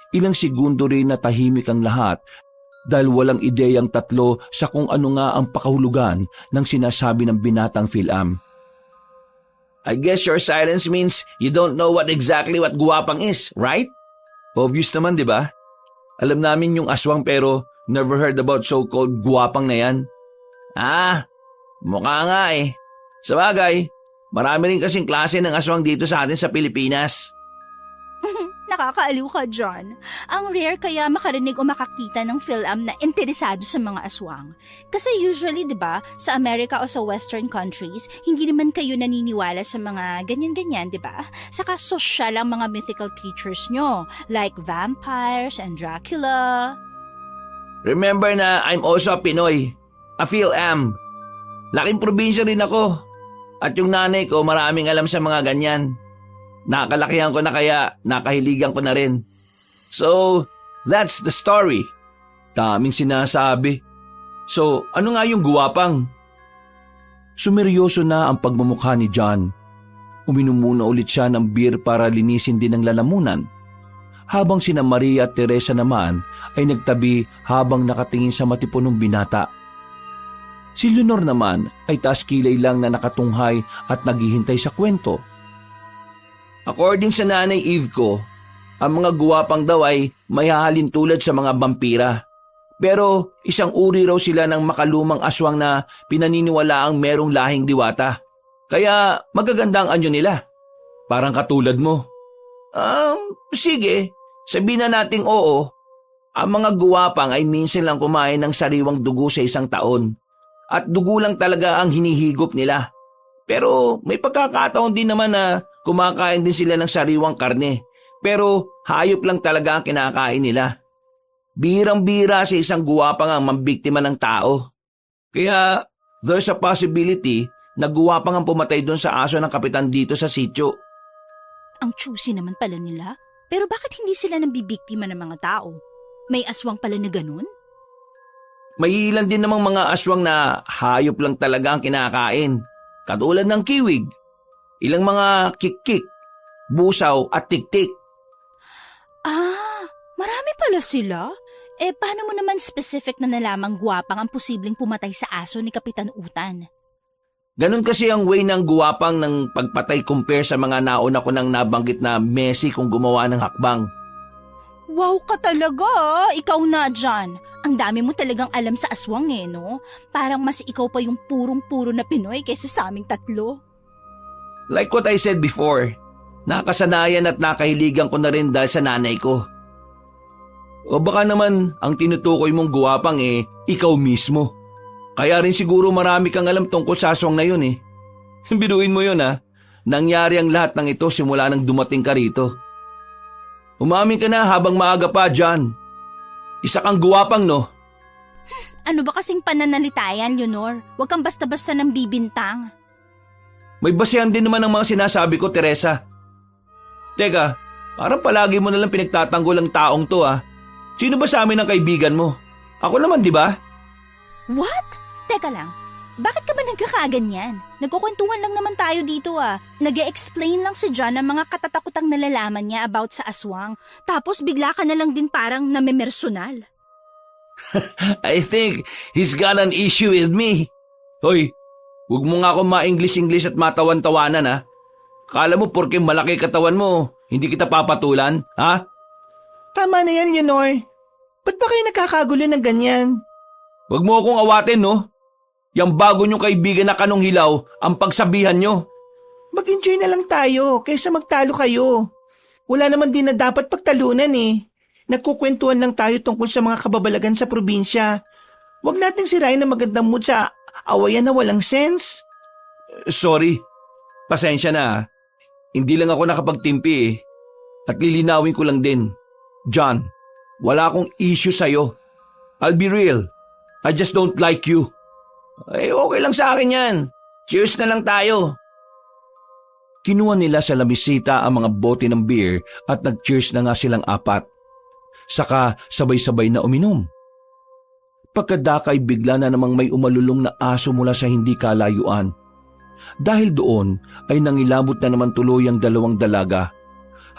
Ilang segundo rin na tahimik ang lahat dahil walang ideyang tatlo sa kung ano nga ang pakahulugan ng sinasabi ng binatang PhilAm. I guess your silence means you don't know what Guwapang is, right? Obvious naman, di ba? Alam namin yung aswang pero never heard about so-called Guwapang na yan. Mukha nga eh. Sabagay, marami rin kasing klase ng aswang dito sa atin sa Pilipinas. Nakakaaliw ka, John. Ang rare kaya makarinig o makakita ng PhilAm na interesado sa mga aswang. Kasi usually, di ba, sa America o sa Western countries, hindi naman kayo naniniwala sa mga ganyan-ganyan, di ba? Saka sosyal ang mga mythical creatures nyo, like vampires and Dracula. Remember na I'm also a Pinoy, a PhilAm. Laking probinsya rin ako. At yung nanay ko maraming alam sa mga ganyan. Nakalakihan ko na kaya nakahiligan ko na rin. So, that's the story. Daming sinasabi. So, ano nga yung Guwapang? Sumeryoso na ang pagmumukha ni John. Uminom muna ulit siya ng beer para linisin din ang lalamunan. Habang sina Maria at Teresa naman ay nagtabi habang nakatingin sa matipunong binata. Si Leonor naman ay taas kilay lang na nakatunghay at naghihintay sa kwento. According sa nanay Eve ko, ang mga guwapang daw ay mayahalin tulad sa mga vampira. Pero isang uri raw sila ng makalumang aswang na pinaniniwalaang merong lahing diwata. Kaya magaganda ang anyo nila. Parang katulad mo. Sige, sabihin na nating oo. Ang mga guwapang ay minsan lang kumain ng sariwang dugo sa isang taon. At dugo lang talaga ang hinihigop nila. Pero may pagkakataon din naman na kumakain din sila ng sariwang karne. Pero hayop lang talaga ang kinakain nila. Birang-bira sa isang guwapang ang mambiktima ng tao. Kaya there's a possibility na guwapang ang pumatay doon sa aso ng kapitan dito sa sitio. Ang choosy naman pala nila. Pero bakit hindi sila nambibiktima ng mga tao? May aswang pala na ganun? May ilan din namang mga aswang na hayop lang talaga ang kinakain. Katulad ng kiwig, ilang mga kik-kik, busaw at tik-tik. Marami pala sila. Paano mo naman specific na nalamang guwapang ang posibleng pumatay sa aso ni Kapitan Utan? Ganon kasi ang way ng guwapang ng pagpatay compare sa mga nauna ko nang nabanggit na Messi kung gumawa ng hakbang. Wow ka talaga! Ikaw na dyan. Ang dami mo talagang alam sa aswang no? Parang mas ikaw pa yung purong-puro na Pinoy kaysa sa aming tatlo. Like what I said before, nakasanayan at nakahiligan ko na rin dahil sa nanay ko. O baka naman ang tinutukoy mong guwapang ikaw mismo. Kaya rin siguro marami kang alam tungkol sa aswang na yun Biruin mo yun Nangyari ang lahat ng ito simula nang dumating ka rito. Umamin ka na habang maaga pa, John. Isa kang guwapang, no? Ano ba kasing pananalitayan, Leonor? Huwag kang basta-basta ng bibintang. May basehan din naman ang mga sinasabi ko, Teresa. Teka, parang palagi mo nalang pinagtatanggol ang taong to, Sino ba sa amin ang kaibigan mo? Ako naman, di ba? What? Teka lang. Bakit ka ba nagkakaganyan? Nagkukwentuhan lang naman tayo dito Nag-e-explain lang si John ng mga katatakutang nalalaman niya about sa aswang. Tapos bigla ka na lang din parang namemersonal. I think he's got an issue with me. Hoy, huwag mo nga ako ma-English at matawan-tawanan Kala mo porke malaki katawan mo, hindi kita papatulan, ha? Tama na yan, Leonor. Ba't ba kayo nagkakagulo ng ganyan? Huwag mo akong awatin, no? Yang bago niyong kaibigan na kanong hilaw ang pagsabihan niyo. Mag-enjoy na lang tayo kaysa magtalo kayo. Wala naman din na dapat pagtalunan Nagkukwentuhan lang tayo tungkol sa mga kababalagan sa probinsya. Huwag nating sirain ang magandang mood sa awayan na walang sense. Sorry. Pasensya na. Hindi lang ako nakapagtimpi At lilinawin ko lang din. John, wala akong issue sa'yo. I'll be real. I just don't like you. Okay lang sa akin yan. Cheers na lang tayo. Kinuha nila sa lamisita ang mga bote ng beer at nag-cheers na nga silang apat. Saka sabay-sabay na uminom. Pagkadakay bigla na namang may umalulong na aso mula sa hindi kalayuan. Dahil doon ay nangilabot na naman tuloy ang dalawang dalaga,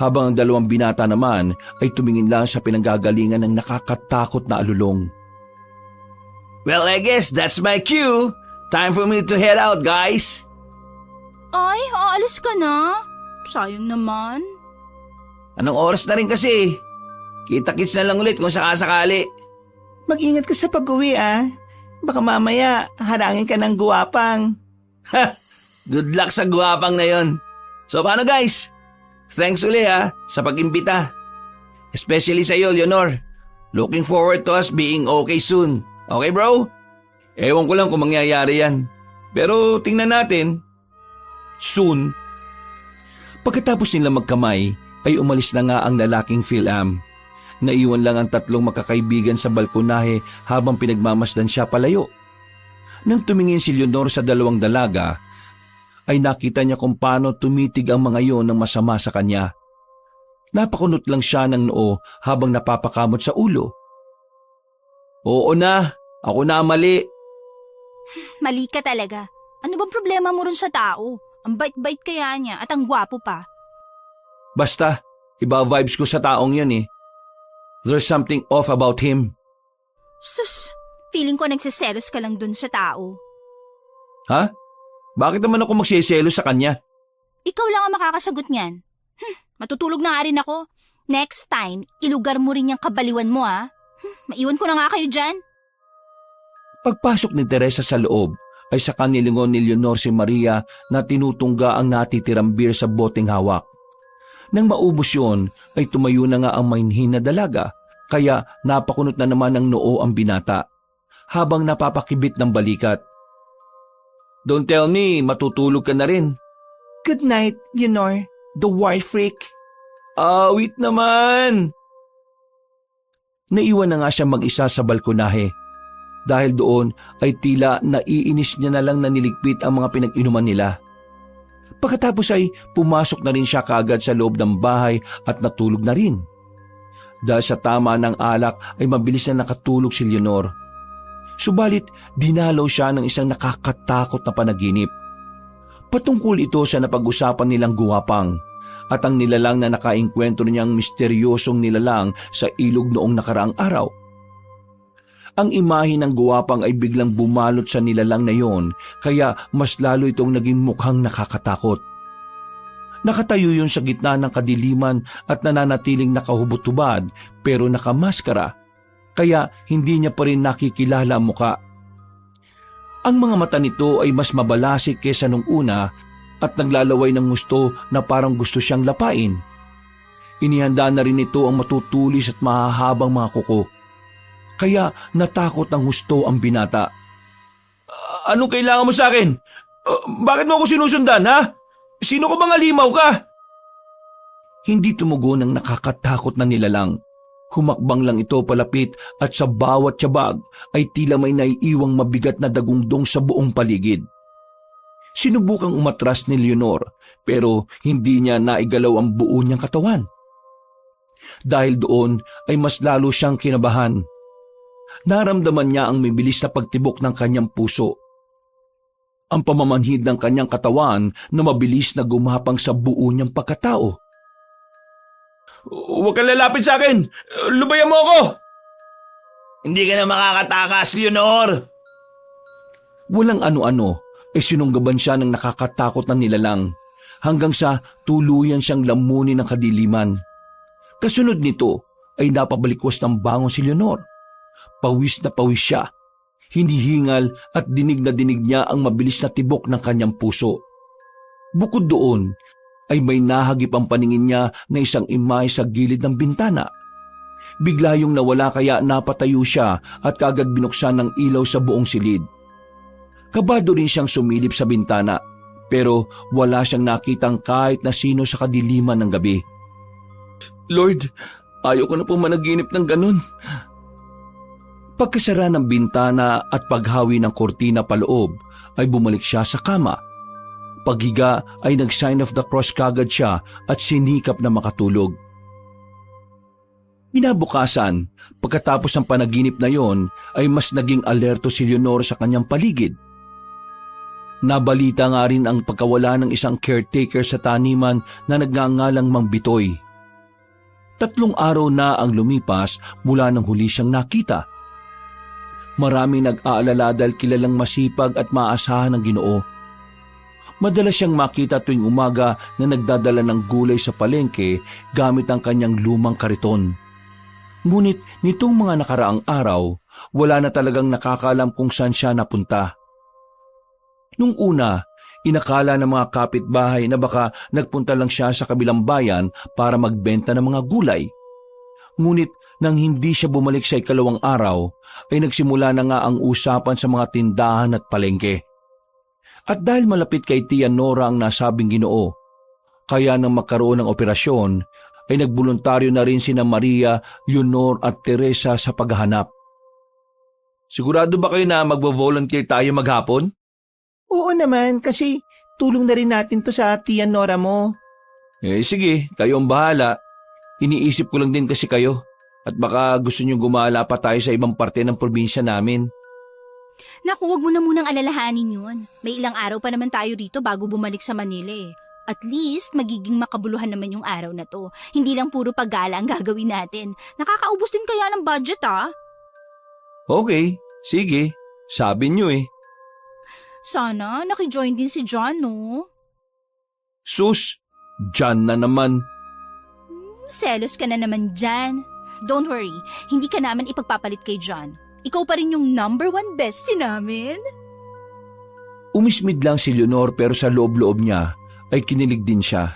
habang ang dalawang binata naman ay tumingin lang sa pinanggagalingan ng nakakatakot na alulong. Well, I guess that's my cue. Time for me to head out, guys. Ay, aalis ka na? Sayang naman. Anong oras na rin kasi? Kita-kits na lang ulit kung sakasakali. Mag-ingat ka sa pag-uwi Baka mamaya harangin ka ng guwapang. Good luck sa guwapang na yon. So paano guys? Thanks uli sa pag-imbita. Especially sa iyo, Leonor. Looking forward to us being okay soon. Okay, bro? Ewan ko lang kung mangyayari yan. Pero tingnan natin. Soon. Pagkatapos nila magkamay, ay umalis na nga ang lalaking Phil-Am. Naiwan lang ang tatlong magkakaibigan sa balkonahe habang pinagmamasdan siya palayo. Nang tumingin si Leonor sa dalawang dalaga, ay nakita niya kung paano tumitig ang mga yon ng masama sa kanya. Napakunot lang siya ng noo habang napapakamot sa ulo. Oo na, ako na mali. Mali ka talaga. Ano bang problema mo ron sa tao? Ang bait-bait kaya niya at ang gwapo pa. Basta, iba vibes ko sa taong yun eh. There's something off about him. Sus, feeling ko nagsiselos ka lang dun sa tao. Ha? Bakit naman ako magsiselo sa kanya? Ikaw lang ang makakasagot niyan. Matutulog na nga rin ako. Next time, ilugar mo rin yung kabaliwan mo maiwan ko na nga kayo dyan. Pagpasok ni Teresa sa loob, ay saka nilingon ni Leonor si Maria na tinutungga ang natitirang beer sa boteng hawak. Nang maubos yun, ay tumayo na nga ang mainhin na dalaga, kaya napakunot na naman ng noo ang binata, habang napapakibit ng balikat. Don't tell me, matutulog ka na rin. Good night, Leonor, the war freak. Wait naman! Naiwan na nga siya mag-isa sa balkonahe. Dahil doon ay tila naiinis niya na lang na niligpit ang mga pinag-inuman nila. Pagkatapos ay pumasok na rin siya kaagad sa loob ng bahay at natulog na rin. Dahil sa tama ng alak ay mabilis na nakatulog si Leonor. Subalit dinalaw siya ng isang nakakatakot na panaginip. Patungkol ito sa napag-usapan nilang guwapang at ang nilalang na nakaengkwentro niyang misteryosong nilalang sa ilog noong nakaraang araw. Ang imahe ng guwapang ay biglang bumalot sa nilalang na yon, kaya mas lalo itong naging mukhang nakakatakot. Nakatayo yun sa gitna ng kadiliman at nananatiling nakahubot-hubad pero nakamaskara, kaya hindi niya pa rin nakikilala ang muka. Ang mga mata nito ay mas mabalasik kesa nung una at naglalaway ng gusto na parang gusto siyang lapain. Inihanda na rin ito ang matutulis at mahahabang mga kuko. Kaya natakot ng husto ang binata. Anong kailangan mo sa akin? Bakit mo ako sinusundan, ha? Sino ko bang alimaw ka? Hindi tumugon ang nakakatakot na nilalang. Humakbang lang ito palapit at sa bawat tiyabag ay tila may naiiwang mabigat na dagungdong sa buong paligid. Sinubukang umatras ni Leonor pero hindi niya naigalaw ang buo niyang katawan. Dahil doon ay mas lalo siyang kinabahan. Naramdaman niya ang mibilis na pagtibok ng kanyang puso. Ang pamamanhid ng kanyang katawan na mabilis na gumapang sa buo niyang pagkatao. Huwag kang lalapit sa akin! Lubayan mo ako! Hindi ka na makakatakas, Leonor! Walang ano-ano, sinunggaban siya ng nakakatakot na nilalang hanggang sa tuluyan siyang lamunin ng kadiliman. Kasunod nito ay napabalikwas ng bangon si Leonor. Pawis na pawis siya. Hinihingal at dinig na dinig niya ang mabilis na tibok ng kanyang puso. Bukod doon, ay may nahagip ang paningin niya na isang imahe sa gilid ng bintana. Bigla yung nawala kaya napatayo siya at kaagad binuksan ng ilaw sa buong silid. Kabado rin siyang sumilip sa bintana pero wala siyang nakitang kahit na sino sa kadiliman ng gabi. Lord, ayaw ko na po managinip ng ganun. Pagkasara ng bintana at paghawi ng kortina paloob ay bumalik siya sa kama. Paghiga ay nag-sign of the cross kagad siya at sinikap na makatulog. Binabukasan, pagkatapos ng panaginip na yon ay mas naging alerto si Leonor sa kanyang paligid. Nabalita nga rin ang pagkawala ng isang caretaker sa taniman na nagngangalang Mang Bitoy. 3 araw na ang lumipas mula nang huli siyang nakita. Maraming nag-aalala dahil kilalang masipag at maasahan ng Ginoo. Madalas siyang makita tuwing umaga na nagdadala ng gulay sa palengke gamit ang kanyang lumang kariton. Ngunit nitong mga nakaraang araw, wala na talagang nakakaalam kung saan siya napunta. Nung una, inakala ng mga kapitbahay na baka nagpunta lang siya sa kabilang bayan para magbenta ng mga gulay. Ngunit nang hindi siya bumalik sa ikalawang araw, ay nagsimula na nga ang usapan sa mga tindahan at palengke. At dahil malapit kay Tia Nora ang nasabing Ginoo, kaya nang magkaroon ng operasyon, ay nagboluntaryo na rin sina Maria, Leonor at Teresa sa paghahanap. Sigurado ba kayo na magvo-volunteer tayo maghapon? Oo naman, kasi tulong na rin natin to sa Tia Nora mo. Sige, kayo ang bahala. Iniisip ko lang din kasi kayo. At baka gusto niyong gumala pa tayo sa ibang parte ng probinsya namin. Naku, wag mo na munang alalahanin yun. May ilang araw pa naman tayo rito bago bumalik sa Manila eh. At least, magiging makabuluhan naman yung araw na to. Hindi lang puro paggala ang gagawin natin. Nakakaubos din kaya ng budget Okay, sige. Sabi niyo eh. Sana, nakijoin din si John, no? Sus, John na naman. Selos ka na naman dyan. Don't worry, hindi ka naman ipagpapalit kay John. Ikaw pa rin yung #1 bestie namin. Umismid lang si Leonor pero sa loob-loob niya ay kinilig din siya.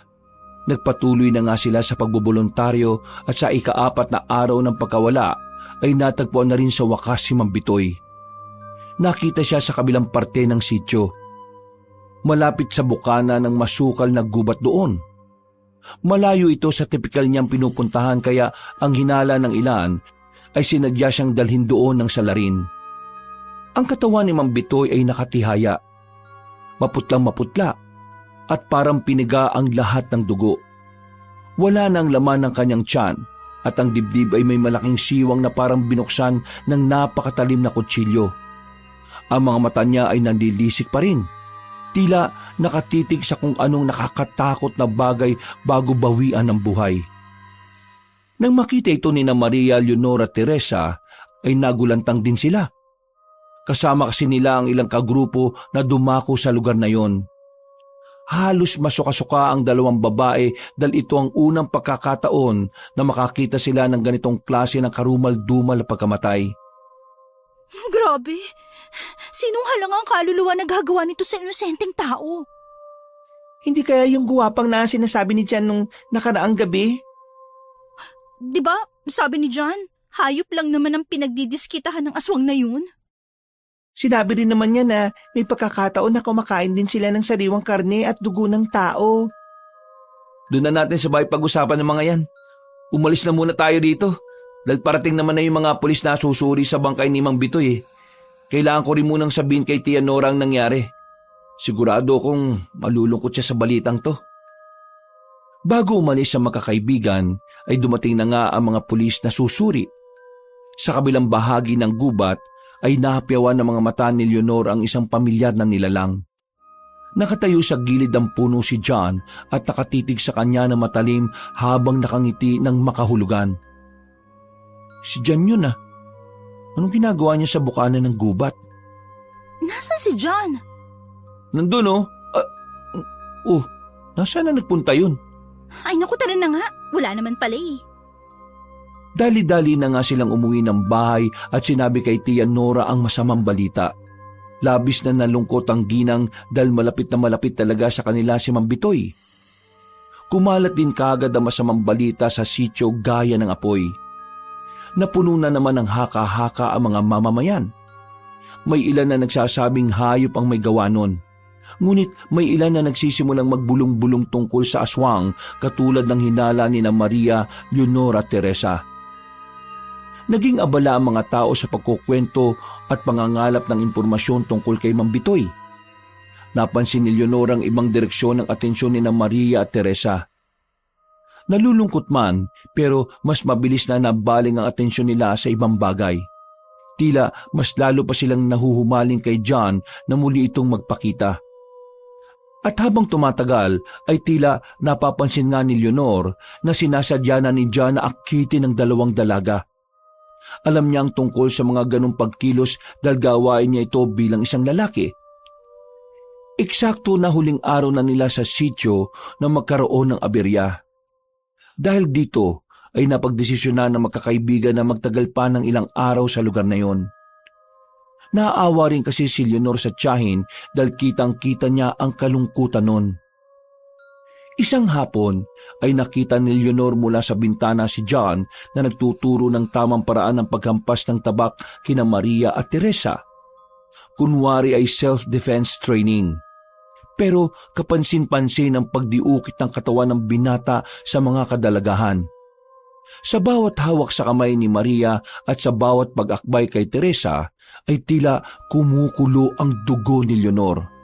Nagpatuloy na nga sila sa pagbobolontaryo at sa ika-4 na araw ng pagkawala ay natagpuan na rin sa wakas si Mang Bitoy. Nakita siya sa kabilang parte ng sityo. Malapit sa bukana ng masukal na gubat doon. Malayo ito sa tipikal niyang pinupuntahan kaya ang hinala ng ilan ay sinadya siyang dalhin doon ng salarin. Ang katawan ni Mang Bitoy ay nakatihaya. Maputlang maputla at parang piniga ang lahat ng dugo. Wala nang laman ng kanyang tiyan at ang dibdib ay may malaking siwang na parang binuksan ng napakatalim na kutsilyo. Ang mga mata niya ay nanlilisik pa rin. Tila nakatitig sa kung anong nakakatakot na bagay bago bawian ng buhay. Nang makita ito ni Maria, Leonor at Teresa, ay nagulantang din sila. Kasama kasi nila ang ilang kagrupo na dumako sa lugar na yon. Halos masuka-suka ang dalawang babae dahil ito ang unang pagkakataon na makakita sila ng ganitong klase ng karumal-dumal na pagkamatay. Grabe! Sinong halangang kaluluwa na gagawa nito sa inosenteng tao? Hindi kaya yung guwapang na sinasabi ni Jan nung nakaraang gabi? Diba, sabi ni John, hayop lang naman ang pinagdidiskitahan ng aswang na yun. Sinabi rin naman niya na may pagkakataon na kumakain din sila ng sariwang karne at dugo ng tao. Doon na natin sabay pag-usapan ng mga yan. Umalis na muna tayo dito dahil parating naman na yung mga pulis na susuri sa bangkay ni Mang Bitoy eh. Kailangan ko rin munang sabihin kay Tia Nora ang nangyari. Sigurado kong malulungkot siya sa balitang to. Bago umalis ang magkakaibigan ay dumating na nga ang mga pulis na susuri. Sa kabilang bahagi ng gubat ay nahapyawan ng mga mata ni Leonor ang isang pamilyar na nilalang. Nakatayo sa gilid ng puno si John at nakatitig sa kanya na matalim habang nakangiti ng makahulugan. Si John yun ah. Anong ginagawa niya sa bukana ng gubat? Nasaan si John? Nandun oh. Nasaan na nagpunta yun? Ay naku, tara na nga. Wala naman pala eh. Dali-dali na nga silang umuwi ng bahay at sinabi kay Tia Nora ang masamang balita. Labis na nalungkot ang ginang dahil malapit na malapit talaga sa kanila si Mang Bitoy. Kumalat din kaagad ang masamang balita sa sityo gaya ng apoy. Napuno na naman ng haka-haka ang mga mamamayan. May ilan na nagsasabing hayop ang may gawa nun. Ngunit may ilan na nagsisimulang magbulong-bulong tungkol sa aswang katulad ng hinala ni Maria, Leonor at Teresa. Naging abala ang mga tao sa pagkukwento at pangangalap ng impormasyon tungkol kay Mang Bitoy. Napansin ni Leonor ang ibang direksyon ng atensyon ni Maria at Teresa. Nalulungkot man pero mas mabilis na nabaling ang atensyon nila sa ibang bagay. Tila mas lalo pa silang nahuhumaling kay John na muli itong magpakita. At habang tumatagal ay tila napapansin nga ni Leonor na sinasadya na ni John na akitin ng dalawang dalaga. Alam niya ang tungkol sa mga ganong pagkilos dahil gawain niya ito bilang isang lalaki. Eksakto na huling araw na nila sa sityo na magkaroon ng aberya. Dahil dito ay napagdesisyonan na magkakaibigan na magtagal pa ng ilang araw sa lugar na yon. Naaawa rin kasi si Leonor sa tiyahin dahil kitang-kita niya ang kalungkutan nun. Isang hapon ay nakita ni Leonor mula sa bintana si John na nagtuturo ng tamang paraan ng paghampas ng tabak kina Maria at Teresa. Kunwari ay self-defense training. Pero kapansin-pansin ang pagdiukit ng katawan ng binata sa mga kadalagahan. Sa bawat hawak sa kamay ni Maria at sa bawat pag-akbay kay Teresa ay tila kumukulo ang dugo ni Leonor.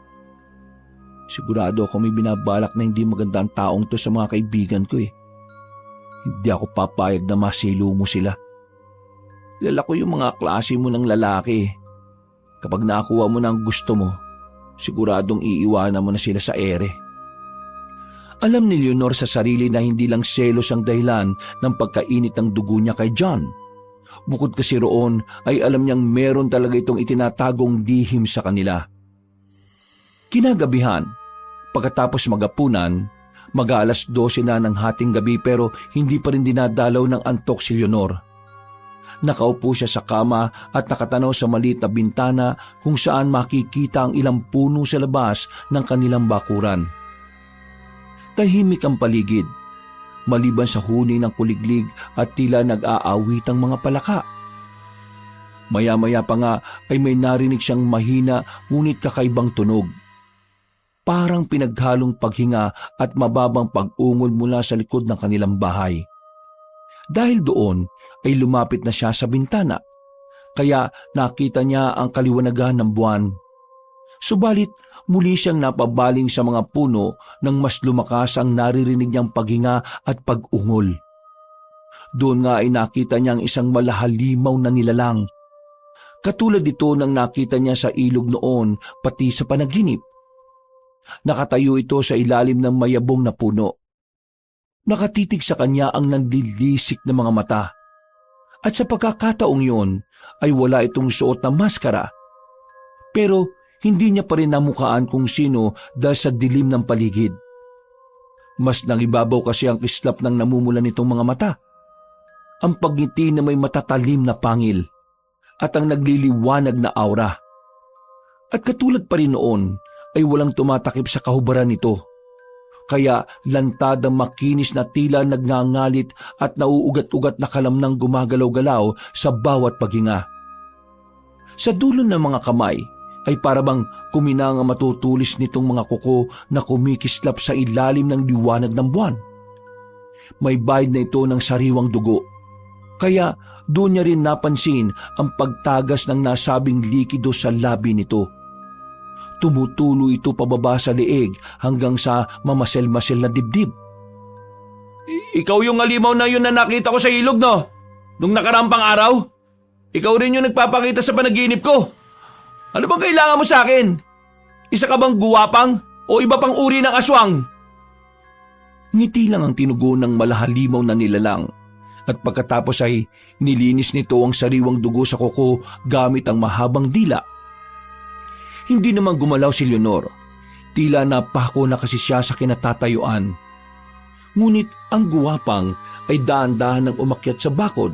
Sigurado ako may binabalak na hindi maganda ang taong to sa mga kaibigan ko eh. Hindi ako papayag na masilo mo sila. Kilala ko yung mga klase mo ng lalaki. Kapag nakuha mo na ang gusto mo, siguradong iiwanan mo na sila sa ere. Alam ni Leonor sa sarili na hindi lang selos ang dahilan ng pagkainit ng dugo niya kay John. Bukod kasi roon ay alam niyang meron talaga itong itinatagong lihim sa kanila. Kinagabihan, pagkatapos magapunan, mag-aalas 12 na ng hating gabi pero hindi pa rin dinadalaw ng antok si Leonor. Nakaupo siya sa kama at nakatanaw sa maliit na bintana kung saan makikita ang ilang puno sa labas ng kanilang bakuran. Tahimik ang paligid, maliban sa huni ng kuliglig at tila nag-aawitang mga palaka. Maya-maya pa nga ay may narinig siyang mahina ngunit kakaibang tunog. Parang pinaghalong paghinga at mababang pag-ungol mula sa likod ng kanilang bahay. Dahil doon ay lumapit na siya sa bintana, kaya nakita niya ang kaliwanagan ng buwan. Subalit muli siyang napabaling sa mga puno nang mas lumakas ang naririnig niyang paghinga at pag-ungol. Doon nga ay nakita niya ang isang malahalimaw na nilalang. Katulad ito ng nakita niya sa ilog noon pati sa panaginip. Nakatayo ito sa ilalim ng mayabong na puno. Nakatitig sa kanya ang nanlilisik na mga mata. At sa pagkakataong yun ay wala itong suot na maskara. Pero hindi niya pa rin namukaan kung sino dahil sa dilim ng paligid. Mas nangibabaw kasi ang kislap ng namumulan nitong mga mata. Ang pagngiti na may matatalim na pangil at ang nagliliwanag na aura. At katulad pa rin noon ay walang tumatakip sa kahubaran nito. Kaya lantad ang makinis na tila nagngangalit at nauugat-ugat na kalamnang gumagalaw-galaw sa bawat paghinga. Sa dulo ng mga kamay ay parabang kuminang ang matutulis nitong mga kuko na kumikislap sa ilalim ng liwanag ng buwan. May bayad na ito ng sariwang dugo. Kaya doon niya rin napansin ang pagtagas ng nasabing likido sa labi nito. Tumutulo ito pababa sa leeg hanggang sa mamasel-masel na dibdib. Ikaw yung halimaw na yun na nakita ko sa ilog, no? Nung nakarampang araw? Ikaw rin yung nagpapakita sa panaginip ko. Ano bang kailangan mo sa akin? Isa ka bang guwapang o iba pang uri ng aswang? Ngiti lang ang tinugon ng malahalimaw na nilalang at pagkatapos ay nilinis nito ang sariwang dugo sa kuko gamit ang mahabang dila. Hindi naman gumalaw si Leonor. Tila napako na kasi siya sa kinatatayuan. Ngunit ang guwapang ay daan-dahan ng umakyat sa bakod.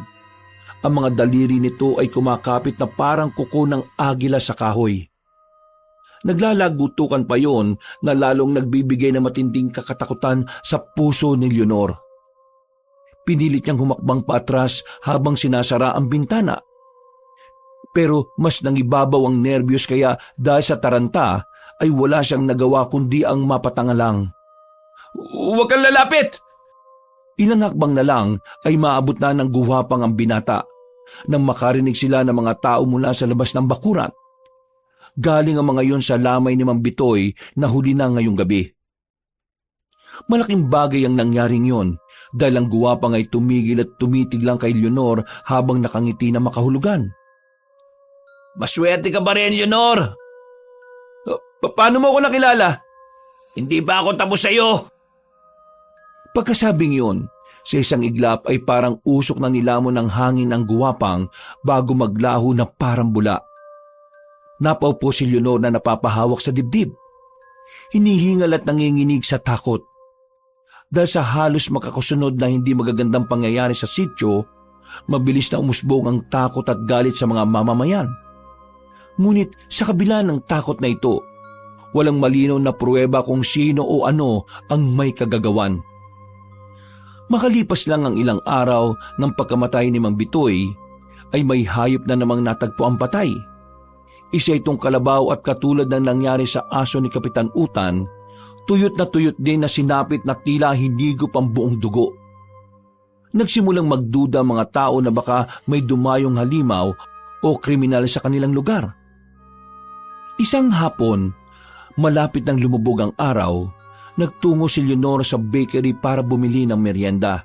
Ang mga daliri nito ay kumakapit na parang kuko ng agila sa kahoy. Naglalagutukan pa yon na lalong nagbibigay ng matinding kakatakutan sa puso ni Leonor. Pinilit niyang humakbang paatras habang sinasara ang bintana. Pero mas nangibabaw ang nervyos kaya dahil sa taranta ay wala siyang nagawa kundi ang mapatangalang. Huwag kang lalapit! Ilang hakbang na lang ay maabot na ng guwapang ang binata nang makarinig sila ng mga tao mula sa labas ng bakuran. Galing ang mga yon sa lamay ni Mang Bitoy na huli na ngayong gabi. Malaking bagay ang nangyaring yon dahil ang guwapang ay tumigil at tumitig lang kay Leonor habang nakangiti na makahulugan. Maswerte ka ba rin, Leonor? Paano mo ako nakilala? Hindi ba ako tapos sa'yo? Pagkasabing yun, sa isang iglap ay parang usok na nilamon ng hangin ang guwapang bago maglaho na parang bula. Napaupo si Leonor na napapahawak sa dibdib. Hinihingal at nanginginig sa takot. Dahil sa halos makakasunod na hindi magagandang pangyayari sa sityo, mabilis na umusbong ang takot at galit sa mga mamamayan. Ngunit sa kabila ng takot na ito, walang malinaw na pruweba kung sino o ano ang may kagagawan. Makalipas lang ang ilang araw ng pagkamatay ni Mang Bitoy, ay may hayop na namang natagpo ang patay. Isa itong kalabaw at katulad ng nangyari sa aso ni Kapitan Utan, tuyot na tuyot din na sinapit na tila hinigop ang buong dugo. Nagsimulang magduda ang mga tao na baka may dumayong halimaw o kriminal sa kanilang lugar. Isang hapon, malapit nang lumubog ang araw, nagtungo si Leonor sa bakery para bumili ng merienda.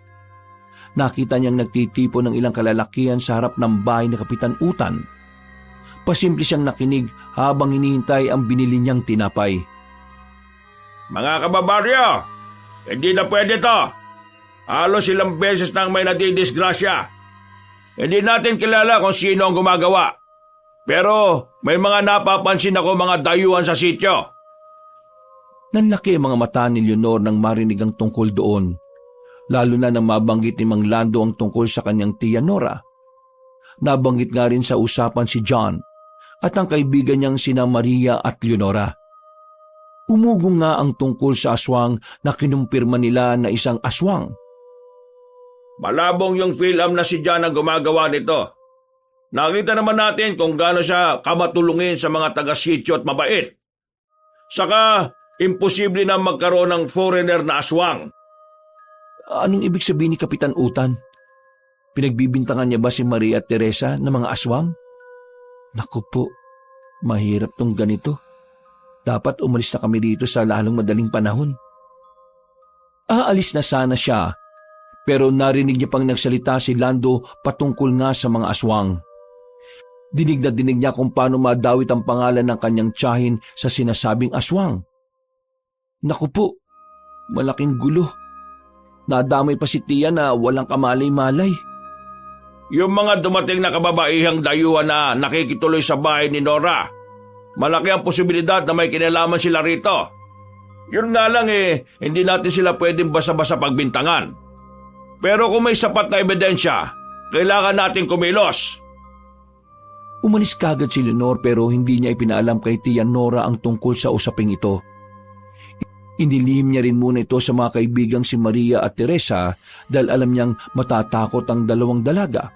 Nakita niyang nagtitipon ng ilang kalalakihan sa harap ng bahay ni Kapitan Utan. Pasimple siyang nakinig habang hinihintay ang binili niyang tinapay. Mga kababaryo, hindi na pwede to. Halos ilang beses nang may nadidisgrasya. Hindi natin kilala kung sino ang gumagawa. Pero may mga napapansin ako mga dayuhan sa sityo. Nanlaki ang mga mata ni Leonor nang marinig ang tungkol doon, lalo na nang mabanggit ni Mang Lando ang tungkol sa kanyang tiya Nora. Nabanggit nga rin sa usapan si John at ang kaibigan niyang sina Maria at Leonora. Umugong nga ang tungkol sa aswang na kinumpirma nila na isang aswang. Malabong yung film na si John ang gumagawa nito. Nakita naman natin kung gaano siya kamatulungin sa mga taga-sityo at mabait. Saka, imposible na magkaroon ng foreigner na aswang. Anong ibig sabihin ni Kapitan Utan? Pinagbibintangan niya ba si Maria at Teresa na mga aswang? Naku po, mahirap tong ganito. Dapat umalis na kami dito sa lalong madaling panahon. Aalis na sana siya, pero narinig niya pang nagsalita si Lando patungkol nga sa mga aswang. Dinig na dinig niya kung paano madawit ang pangalan ng kanyang tiyahin sa sinasabing aswang. Naku po, malaking gulo. Nadamay pa si Tia na walang kamalay-malay. Yung mga dumating na kababaihang dayuhan na nakikituloy sa bahay ni Nora, malaki ang posibilidad na may kinalaman sila rito. Yun nga lang hindi natin sila pwedeng basa-basa pagbintangan. Pero kung may sapat na ebidensya, kailangan natin kumilos. Umalis kagad si Leonor pero hindi niya ipinaalam kay Tia Nora ang tungkol sa usaping ito. Inilihim niya rin muna ito sa mga kaibigang si Maria at Teresa dahil alam niyang matatakot ang dalawang dalaga.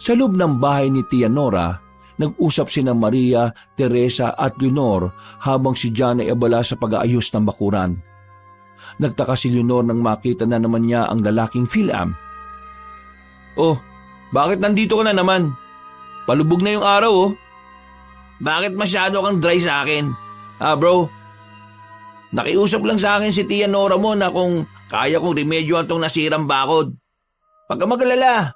Sa loob ng bahay ni Tia Nora, nag-usap sina Maria, Teresa at Leonor habang si John ay abala sa pag-aayos ng bakuran. Nagtaka si Leonor nang makita na naman niya ang lalaking Phil-Am. Oh, bakit nandito ka na naman? Palubog na yung araw oh. Bakit masyado kang dry sa akin? Bro? Nakiusap lang sa akin si Tia Nora mo na kung kaya kong remedyohan tong nasirang bakod. Pag ka magalala,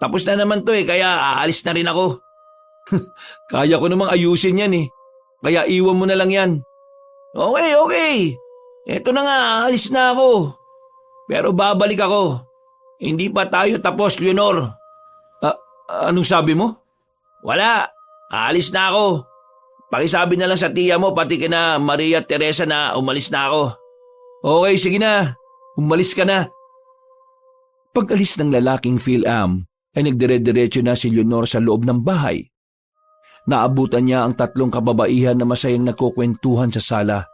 tapos na naman to kaya aalis na rin ako. Kaya ko namang ayusin yan kaya iwan mo na lang yan. Okay. Eto na nga, aalis na ako. Pero babalik ako. Hindi pa tayo tapos, Leonor. Anong sabi mo? Wala, aalis na ako. Pakisabi na lang sa tiya mo pati kina Maria at Teresa na umalis na ako. Okay, sige na. Umalis ka na. Pag-alis ng lalaking Phil-Am, ay nagdire-diretso na si Leonor sa loob ng bahay. Naabutan niya ang 3 kababaihan na masayang nagkukwentuhan sa sala.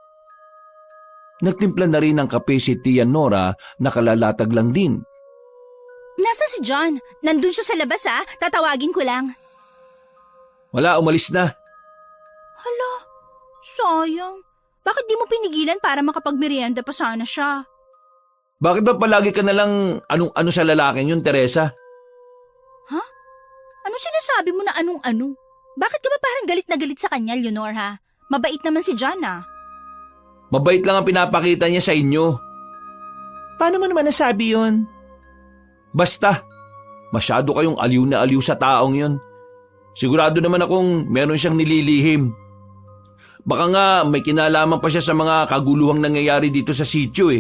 Nagtimpla na rin ng kape si Tia Nora na kalalatag lang din. Nasa si John? Nandun siya sa labas tatawagin ko lang. Wala, umalis na. Hala, sayang. Bakit di mo pinigilan para makapagmerienda pa sana siya? Bakit ba palagi ka nalang anong-ano sa lalaking yun, Teresa? Ha? Ano sinasabi mo na anong-ano? Bakit ka ba parang galit na galit sa kanya, Leonor Mabait naman si John Mabait lang ang pinapakita niya sa inyo. Paano mo naman nasabi yun? Basta, masyado kayong aliw na aliw sa taong yun. Sigurado naman akong meron siyang nililihim. Baka nga may kinalaman pa siya sa mga kaguluhang nangyayari dito sa sityo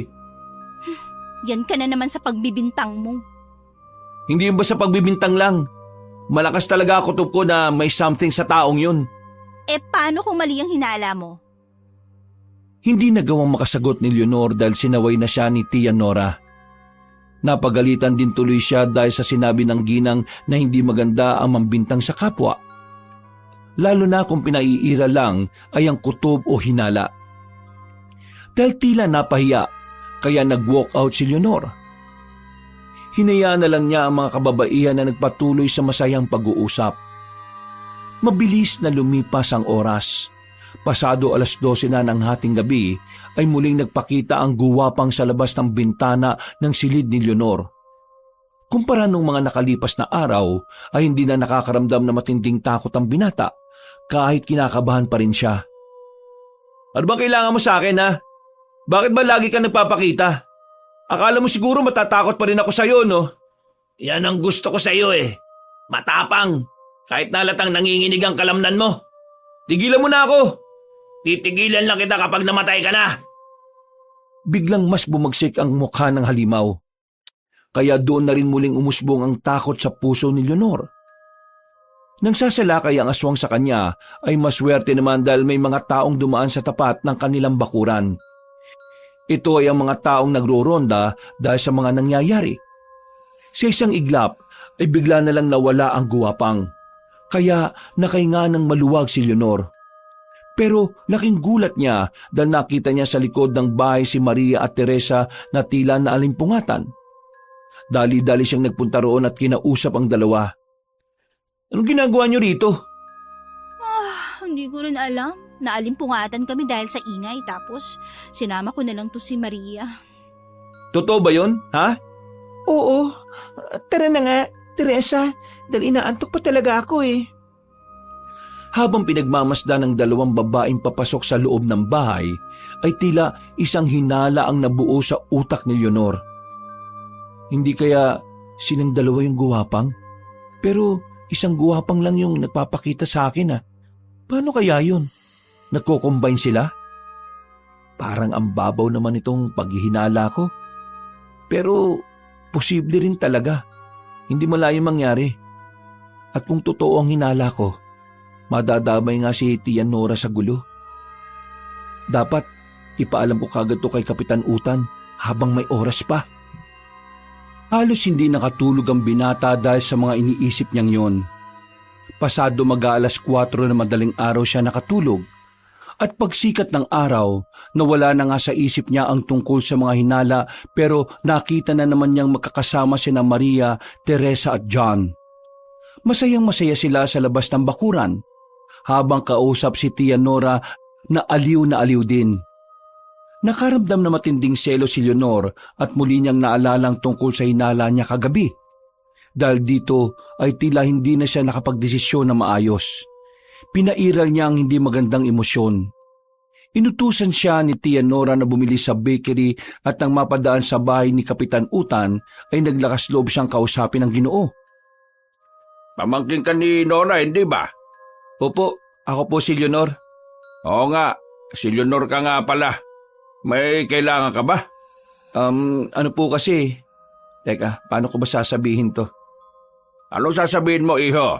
Yan ka na naman sa pagbibintang mo. Hindi yun ba sa pagbibintang lang? Malakas talaga kutob ko na may something sa taong yun. Paano kung mali ang hinala mo? Hindi nagawang makasagot ni Leonor dahil sinaway na siya ni Tia Nora. Napagalitan din tuloy siya dahil sa sinabi ng ginang na hindi maganda ang mambintang sa kapwa. Lalo na kung pinaiira lang ay ang kutob o hinala. Dahil tila napahiya, kaya nag-walk out si Leonor. Hinayaan na lang niya ang mga kababaihan na nagpatuloy sa masayang pag-uusap. Mabilis na lumipas ang oras. Pasado 12:00 na ng hating gabi ay muling nagpakita ang guwapang sa labas ng bintana ng silid ni Leonor. Kumpara nung mga nakalipas na araw ay hindi na nakakaramdam na matinding takot ang binata kahit kinakabahan pa rin siya. Ano bang kailangan mo sa akin Bakit ba lagi ka nagpapakita? Akala mo siguro matatakot pa rin ako sa'yo, no? Yan ang gusto ko sa'yo Matapang. Kahit nalatang nanginginig ang kalamnan mo. Tigilan mo na ako. Titigilan lang kita kapag namatay ka na. Biglang mas bumagsik ang mukha ng halimaw. Kaya doon na rin muling umusbong ang takot sa puso ni Leonor. Nang sasalakay ang aswang sa kanya, ay maswerte naman dahil may mga taong dumaan sa tapat ng kanilang bakuran. Ito ay ang mga taong nagro-ronda dahil sa mga nangyayari. Sa isang iglap ay bigla na lang nawala ang guwapang. Kaya nakahinga ng maluwag si Leonor. Pero laking gulat niya dahil nakita niya sa likod ng bahay si Maria at Teresa na tila naalimpungatan. Dali-dali siyang nagpunta roon at kinausap ang dalawa. Anong ginagawa niyo rito? Hindi ko rin alam. Naalimpungatan kami dahil sa ingay tapos sinama ko na lang to si Maria. Totoo ba yun, ha? Oo, tara na nga, Teresa, dahil inaantok pa talaga ako eh. Habang pinagmamasdan ng dalawang babaeng papasok sa loob ng bahay, ay tila isang hinala ang nabuo sa utak ni Leonor. Hindi kaya silang dalawa yung guwapang? Pero isang guwapang lang yung nagpapakita sa akin ah. Paano kaya yun? Nagko-combine sila? Parang ang babaw naman itong paghihinala ko. Pero posible rin talaga. Hindi malayong mangyari. At kung totoo ang hinala ko, madadamay nga si Tia Nora sa gulo. Dapat ipaalam ko kagad to kay Kapitan Utan habang may oras pa. Halos hindi nakatulog ang binata dahil sa mga iniisip niyang yon. Pasado mag-aalas 4 na madaling araw siya nakatulog. At pagsikat ng araw, nawala na nga sa isip niya ang tungkol sa mga hinala pero nakita na naman niyang makakasama sina Maria, Teresa at John. Masayang-masaya sila sa labas ng bakuran. Habang kausap si Tia Nora na aliw din. Nakaramdam na matinding selo si Leonor at muli niyang naalalang tungkol sa hinala niya kagabi. Dahil dito ay tila hindi na siya nakapagdesisyon na maayos. Pinairal niya ang hindi magandang emosyon. Inutusan siya ni Tia Nora na bumili sa bakery at nang mapadaan sa bahay ni Kapitan Utan ay naglakas loob siyang kausapin ng Ginoo. Pamangkin ka ni Nora, hindi ba? Opo, ako po si Leonor. Oo nga, si Leonor ka nga pala. May kailangan ka ba? Ano po kasi? Teka, paano ko ba sasabihin to? Anong sasabihin mo, iho?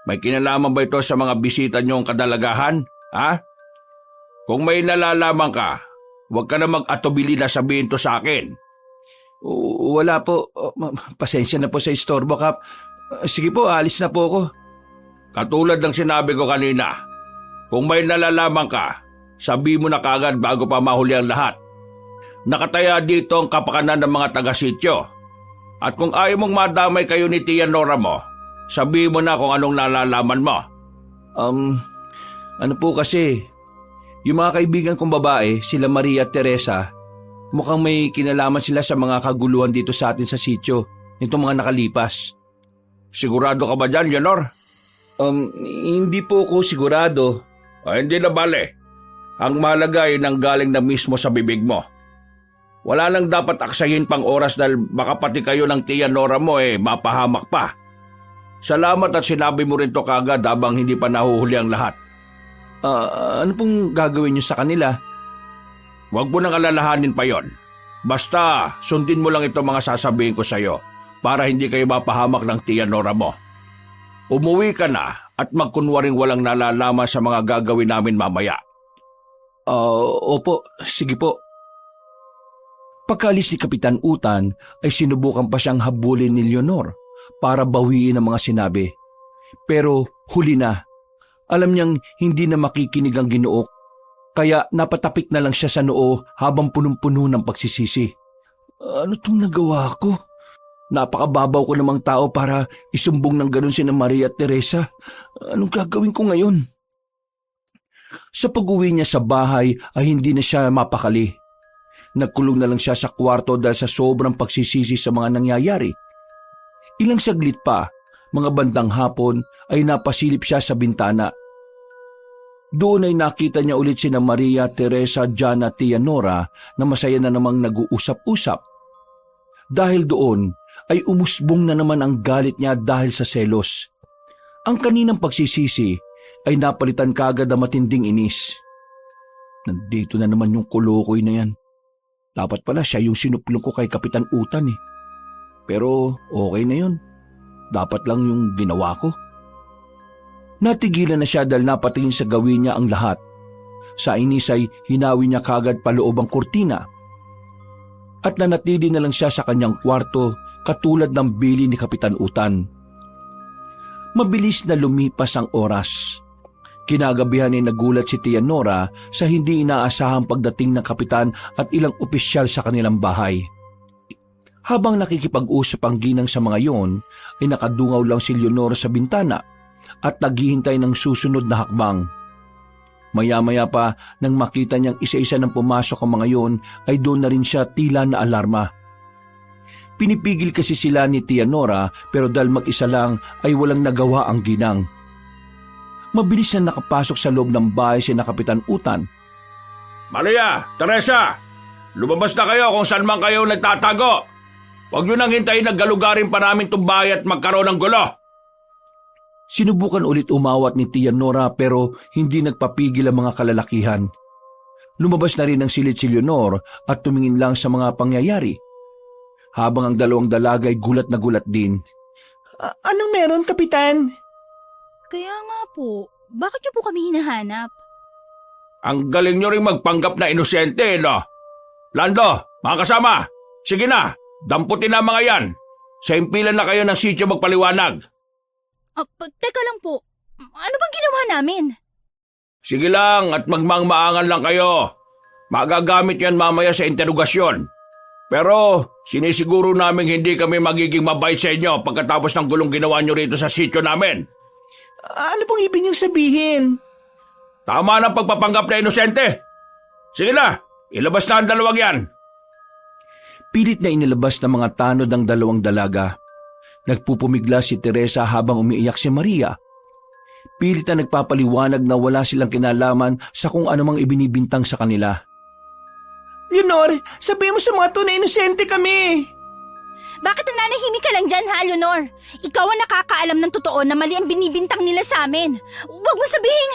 May kinalaman ba ito sa mga bisita niyong kadalagahan? Ha? Kung may nalalaman ka, huwag ka na mag-atubili na sabihin to sa akin. Wala po. Pasensya na po sa istorbo, Kap. Sige po, alis na po ako. Katulad ng sinabi ko kanina, kung may nalalaman ka, sabi mo na kagad bago pa mahuli ang lahat. Nakataya dito ang kapakanan ng mga taga-sityo. At kung ayaw mong madamay kayo ni Tia Nora mo, sabi mo na kung anong nalalaman mo. Ano po kasi, yung mga kaibigan kong babae, sila Maria at Teresa, mukhang may kinalaman sila sa mga kaguluhan dito sa atin sa sityo, nitong mga nakalipas. Sigurado ka ba dyan, Leonor? Hindi po ako sigurado. Hindi na bale. Ang mahalaga ay nanggaling na mismo sa bibig mo. Wala nang dapat aksayin pang oras dahil baka pati kayo ng Tia Nora mo mapahamak pa. Salamat at sinabi mo rin to kagad habang hindi pa nahuhuli ang lahat. Ano pong gagawin niyo sa kanila? Huwag mo nang alalahanin pa yon. Basta sundin mo lang itong mga sasabihin ko sa'yo para hindi kayo mapahamak ng Tia Nora mo. Umuwi ka na at magkunwaring walang nalalaman sa mga gagawin namin mamaya. Opo, sige po. Pagkalis ni Kapitan Utan ay sinubukan pa siyang habulin ni Leonor para bawiin ang mga sinabi. Pero huli na. Alam niyang hindi na makikinig ang Ginoo, kaya napatapik na lang siya sa noo habang punong-puno ng pagsisisi. Ano tong nagawa ko? Napakababaw ko namang tao para isumbong ng ganun sina Maria at Teresa. Anong gagawin ko ngayon? Sa pag-uwi niya sa bahay ay hindi na siya mapakali. Nagkulong na lang siya sa kwarto dahil sa sobrang pagsisisi sa mga nangyayari. Ilang saglit pa, mga bandang hapon, ay napasilip siya sa bintana. Doon ay nakita niya ulit sina Maria, Teresa, John at Tia Nora na masaya na namang nag-uusap-usap. Dahil doon ay umusbong na naman ang galit niya dahil sa selos. Ang kaninang pagsisisi ay napalitan kaagad ang matinding inis. Nandito na naman yung kulukoy na yan. Dapat pala siya yung sinuplong ko kay Kapitan Utan eh. Pero okay na yun. Dapat lang yung ginawa ko. Natigilan na siya dahil napatingin sa gawin niya ang lahat. Sa inis ay hinawi niya kagad paloob ang kurtina. At nanatili na lang siya sa kanyang kwarto katulad ng bili ni Kapitan Utan. Mabilis na lumipas ang oras. Kinagabihan ay nagulat si Tia Nora sa hindi inaasahang pagdating ng kapitan at ilang opisyal sa kanilang bahay. Habang nakikipag-usap ang ginang sa mga yon, ay nakadungaw lang si Leonora sa bintana at naghihintay ng susunod na hakbang. Maya-maya pa nang makita niyang isa-isa nang pumasok ang mga yon, ay doon na rin siya tila na alarma. Pinipigil kasi sila ni Tia Nora pero dahil mag-isa lang ay walang nagawa ang ginang. Mabilis na nakapasok sa loob ng bahay si Kapitan Utan. Maria, Teresa, lumabas na kayo kung saan man kayo nagtatago. Huwag nyo nang hintayin na galugarin pa namin itong bahay at magkaroon ng gulo. Sinubukan ulit umawat ni Tia Nora pero hindi nagpapigil ang mga kalalakihan. Lumabas na rin ang silid si Leonor at tumingin lang sa mga pangyayari. Habang ang dalawang dalaga ay gulat na gulat din. Anong meron, Kapitan? Kaya nga po, bakit niyo po kami hinahanap? Ang galing nyo rin magpanggap na inosente, no? Lando, mga kasama, sige na, damputin na mga yan. Sa impilan na kayo ng sityo magpaliwanag. Teka lang po, ano bang ginawa namin? Sige lang at magmangmaangan lang kayo. Magagamit yan mamaya sa interogasyon. Pero sinisiguro namin hindi kami magiging mabait sa inyo pagkatapos ng gulong ginawa nyo rito sa sityo namin. Ano pong ibig niyong sabihin? Tama ng pagpapanggap na inosente. Sige na, ilabas na ang dalawang yan. Pilit na inilabas ng mga tanod ang dalawang dalaga. Nagpupumigla si Teresa habang umiiyak si Maria. Pilit na nagpapaliwanag na wala silang kinalaman sa kung anumang ibinibintang sa kanila. Leonor, sabihin mo sa mga to na inosente kami. Bakit nananahimik ka lang dyan, ha, Leonor? Ikaw ang nakakaalam ng totoo na mali ang binibintang nila sa amin. Huwag mo sabihin.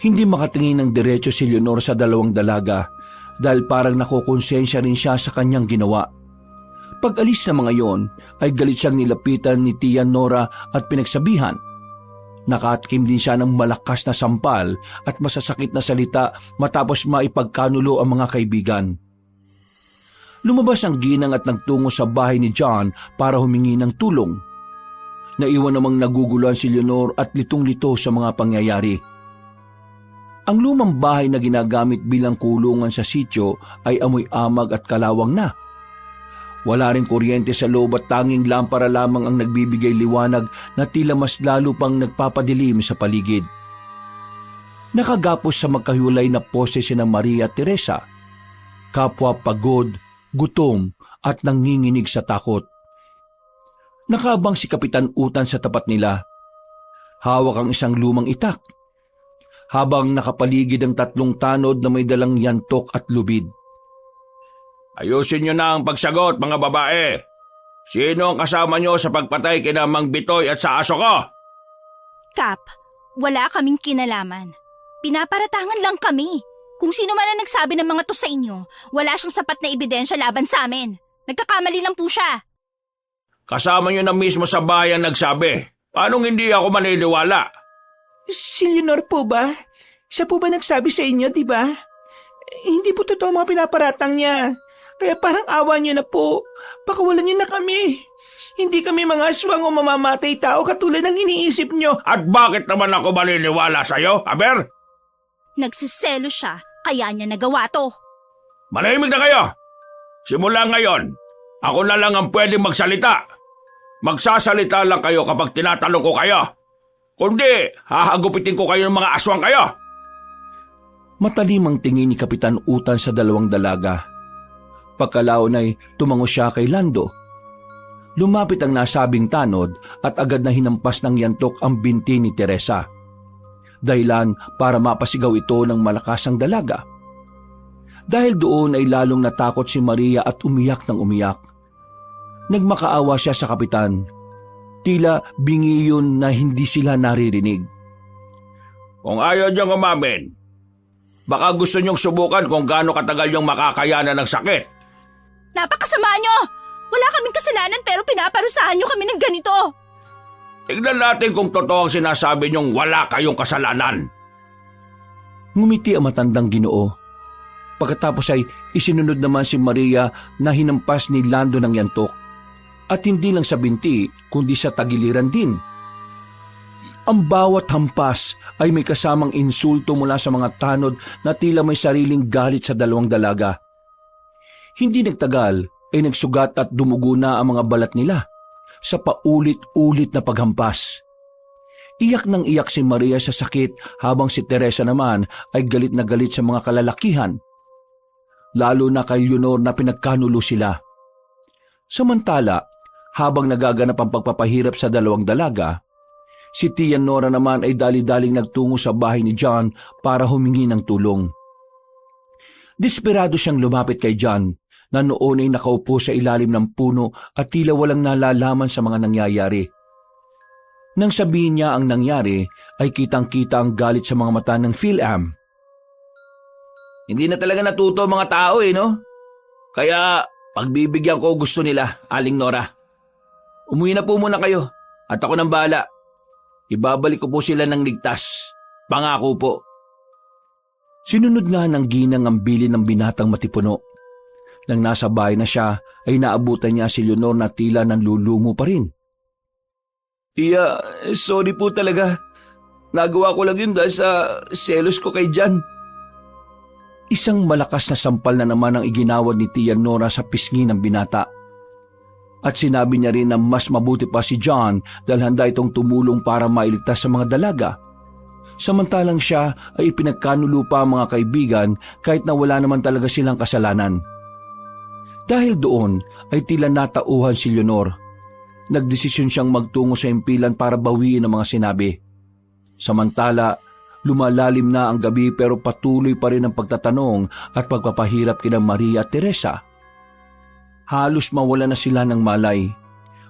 Hindi makatingin ng diretso si Leonor sa dalawang dalaga dahil parang nakukonsensya rin siya sa kanyang ginawa. Pag-alis na mga yon ay galit siyang nilapitan ni Tia Nora at pinagsabihan. Nakatikim din siya ng malakas na sampal at masasakit na salita matapos maipagkanulo ang mga kaibigan. Lumabas ang ginang at nagtungo sa bahay ni John para humingi ng tulong. Naiwan namang naguguluhan si Leonor at litong-lito sa mga pangyayari. Ang lumang bahay na ginagamit bilang kulungan sa sityo ay amoy amag at kalawang na. Wala ring kuryente sa loob at tanging lampara lamang ang nagbibigay liwanag na tila mas lalo pang nagpapadilim sa paligid. Nakagapos sa magkahiwalay na pose sina Maria at Teresa. Kapwa pagod, gutom at nanginginig sa takot. Nakaabang si Kapitan Utan sa tapat nila. Hawak ang isang lumang itak. Habang nakapaligid ang tatlong tanod na may dalang yantok at lubid. Ayusin nyo na ang pagsagot, mga babae. Sino ang kasama nyo sa pagpatay kina Mang Bitoy at sa aso ko? Kap, wala kaming kinalaman. Pinaparatangan lang kami. Kung sino man ang nagsabi ng mga to sa inyo, wala siyang sapat na ebidensya laban sa amin. Nagkakamali lang po siya. Kasama nyo na mismo sa bayan nagsabi. Paanong hindi ako maniniwala? Si Leonor po ba? Siya po ba nagsabi sa inyo, di ba? Hindi po totoo mga pinaparatang niya. Kaya parang awa niyo na po. Pakawalan niyo na kami. Hindi kami mga aswang o mamamatay tao katulad ng iniisip niyo. At bakit naman ako maniniwala sa'yo, Aber? Nagsiselo siya, kaya niya nagawa to. Manahimik na kayo! Simula ngayon, ako na lang ang pwedeng magsalita. Magsasalita lang kayo kapag tinatanong ko kayo. Kundi, hahagupitin ko kayo ng mga aswang kayo. Matalim ang tingin ni Kapitan Utan sa dalawang dalaga. Pagkalaon ay tumango siya kay Lando. Lumapit ang nasabing tanod at agad na hinampas ng yantok ang binti ni Teresa. Dahilan para mapasigaw ito ng malakas ang dalaga. Dahil doon ay lalong natakot si Maria at umiyak ng umiyak. Nagmakaawa siya sa kapitan. Tila bingi yun na hindi sila naririnig. Kung ayaw niyong umamin, baka gusto niyong subukan kung gaano katagal niyong makakayanan ng sakit. Napakasama nyo! Wala kaming kasalanan pero pinaparusahan nyo kami ng ganito. Tignan natin kung totoo ang sinasabi niyong wala kayong kasalanan. Ngumiti ang matandang Ginoo. Pagkatapos ay isinunod naman si Maria na hinampas ni Lando ng yantok. At hindi lang sa binti, kundi sa tagiliran din. Ang bawat hampas ay may kasamang insulto mula sa mga tanod na tila may sariling galit sa dalawang dalaga. Hindi nagtagal ay nagsugat at dumugo na ang mga balat nila sa paulit-ulit na paghampas. Iyak nang iyak si Maria sa sakit habang si Teresa naman ay galit na galit sa mga kalalakihan. Lalo na kay Leonor na pinagkanulo sila. Samantala, habang nagaganap ang pagpapahirap sa dalawang dalaga, si Tia Nora naman ay dali-daling nagtungo sa bahay ni John para humingi ng tulong. Desperado siyang lumapit kay John na noon ay nakaupo sa ilalim ng puno at tila walang nalalaman sa mga nangyayari. Nang sabihin niya ang nangyari ay kitang-kita ang galit sa mga mata ng Phil-Am. Hindi na talaga natuto mga tao no? Kaya pagbibigyan ko gusto nila, Aling Nora. Umuwi na po muna kayo at ako nang bahala. Ibabalik ko po sila ng ligtas. Pangako po. Sinunod nga ng ginang ang bilin ng binatang matipuno. Nang nasa bahay na siya ay naabutan niya si Leonor na tila nanlulumo pa rin. Tia, sorry po talaga. Nagawa ko lang yun dahil sa selos ko kay John. Isang malakas na sampal na naman ang iginawad ni Tia Nora sa pisngi ng binata. At sinabi niya rin na mas mabuti pa si John dahil handa itong tumulong para mailigtas sa mga dalaga. Samantalang siya ay ipinagkanulo pa ang mga kaibigan kahit na wala naman talaga silang kasalanan. Dahil doon ay tila natauhan si Leonor. Nagdesisyon siyang magtungo sa impilan para bawiin ang mga sinabi. Samantala, lumalalim na ang gabi pero patuloy pa rin ang pagtatanong at pagpapahirap kina Maria at Teresa. Halos mawala na sila ng malay.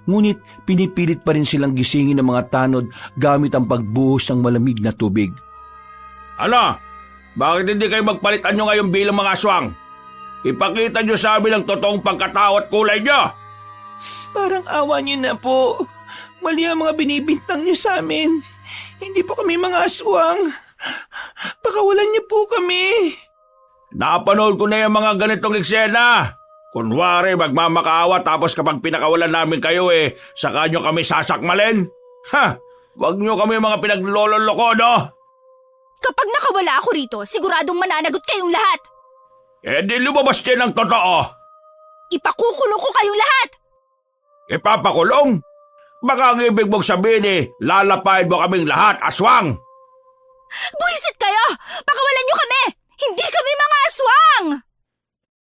Ngunit pinipilit pa rin silang gisingin ng mga tanod gamit ang pagbuhos ng malamig na tubig. Ano? Bakit hindi kayo magpalitan nyo ngayon bilang mga aswang? Ipakita nyo sa amin ang totoong pagkatao at kulay nyo! Parang awa niyo na po. Mali ang mga binibintang niyo sa amin. Hindi po kami mga aswang. Pakawalan niyo po kami. Napanood ko na yung mga ganitong eksena. Kunwari magmamakaawa tapos kapag pinakawalan namin kayo saka nyo kami sasakmalin. Ha! Wag nyo kami mga pinaglololoko, no? Kapag nakawala ako rito, siguradong mananagot kayong lahat. Di lumabas din ang totoo. Ipakukulong ko kayong lahat. Ipapakulong? Baka ang ibig mong sabihin lalapain mo kaming lahat, aswang! Buwisit kayo! Pakawalan nyo kami! Hindi kami mga aswang!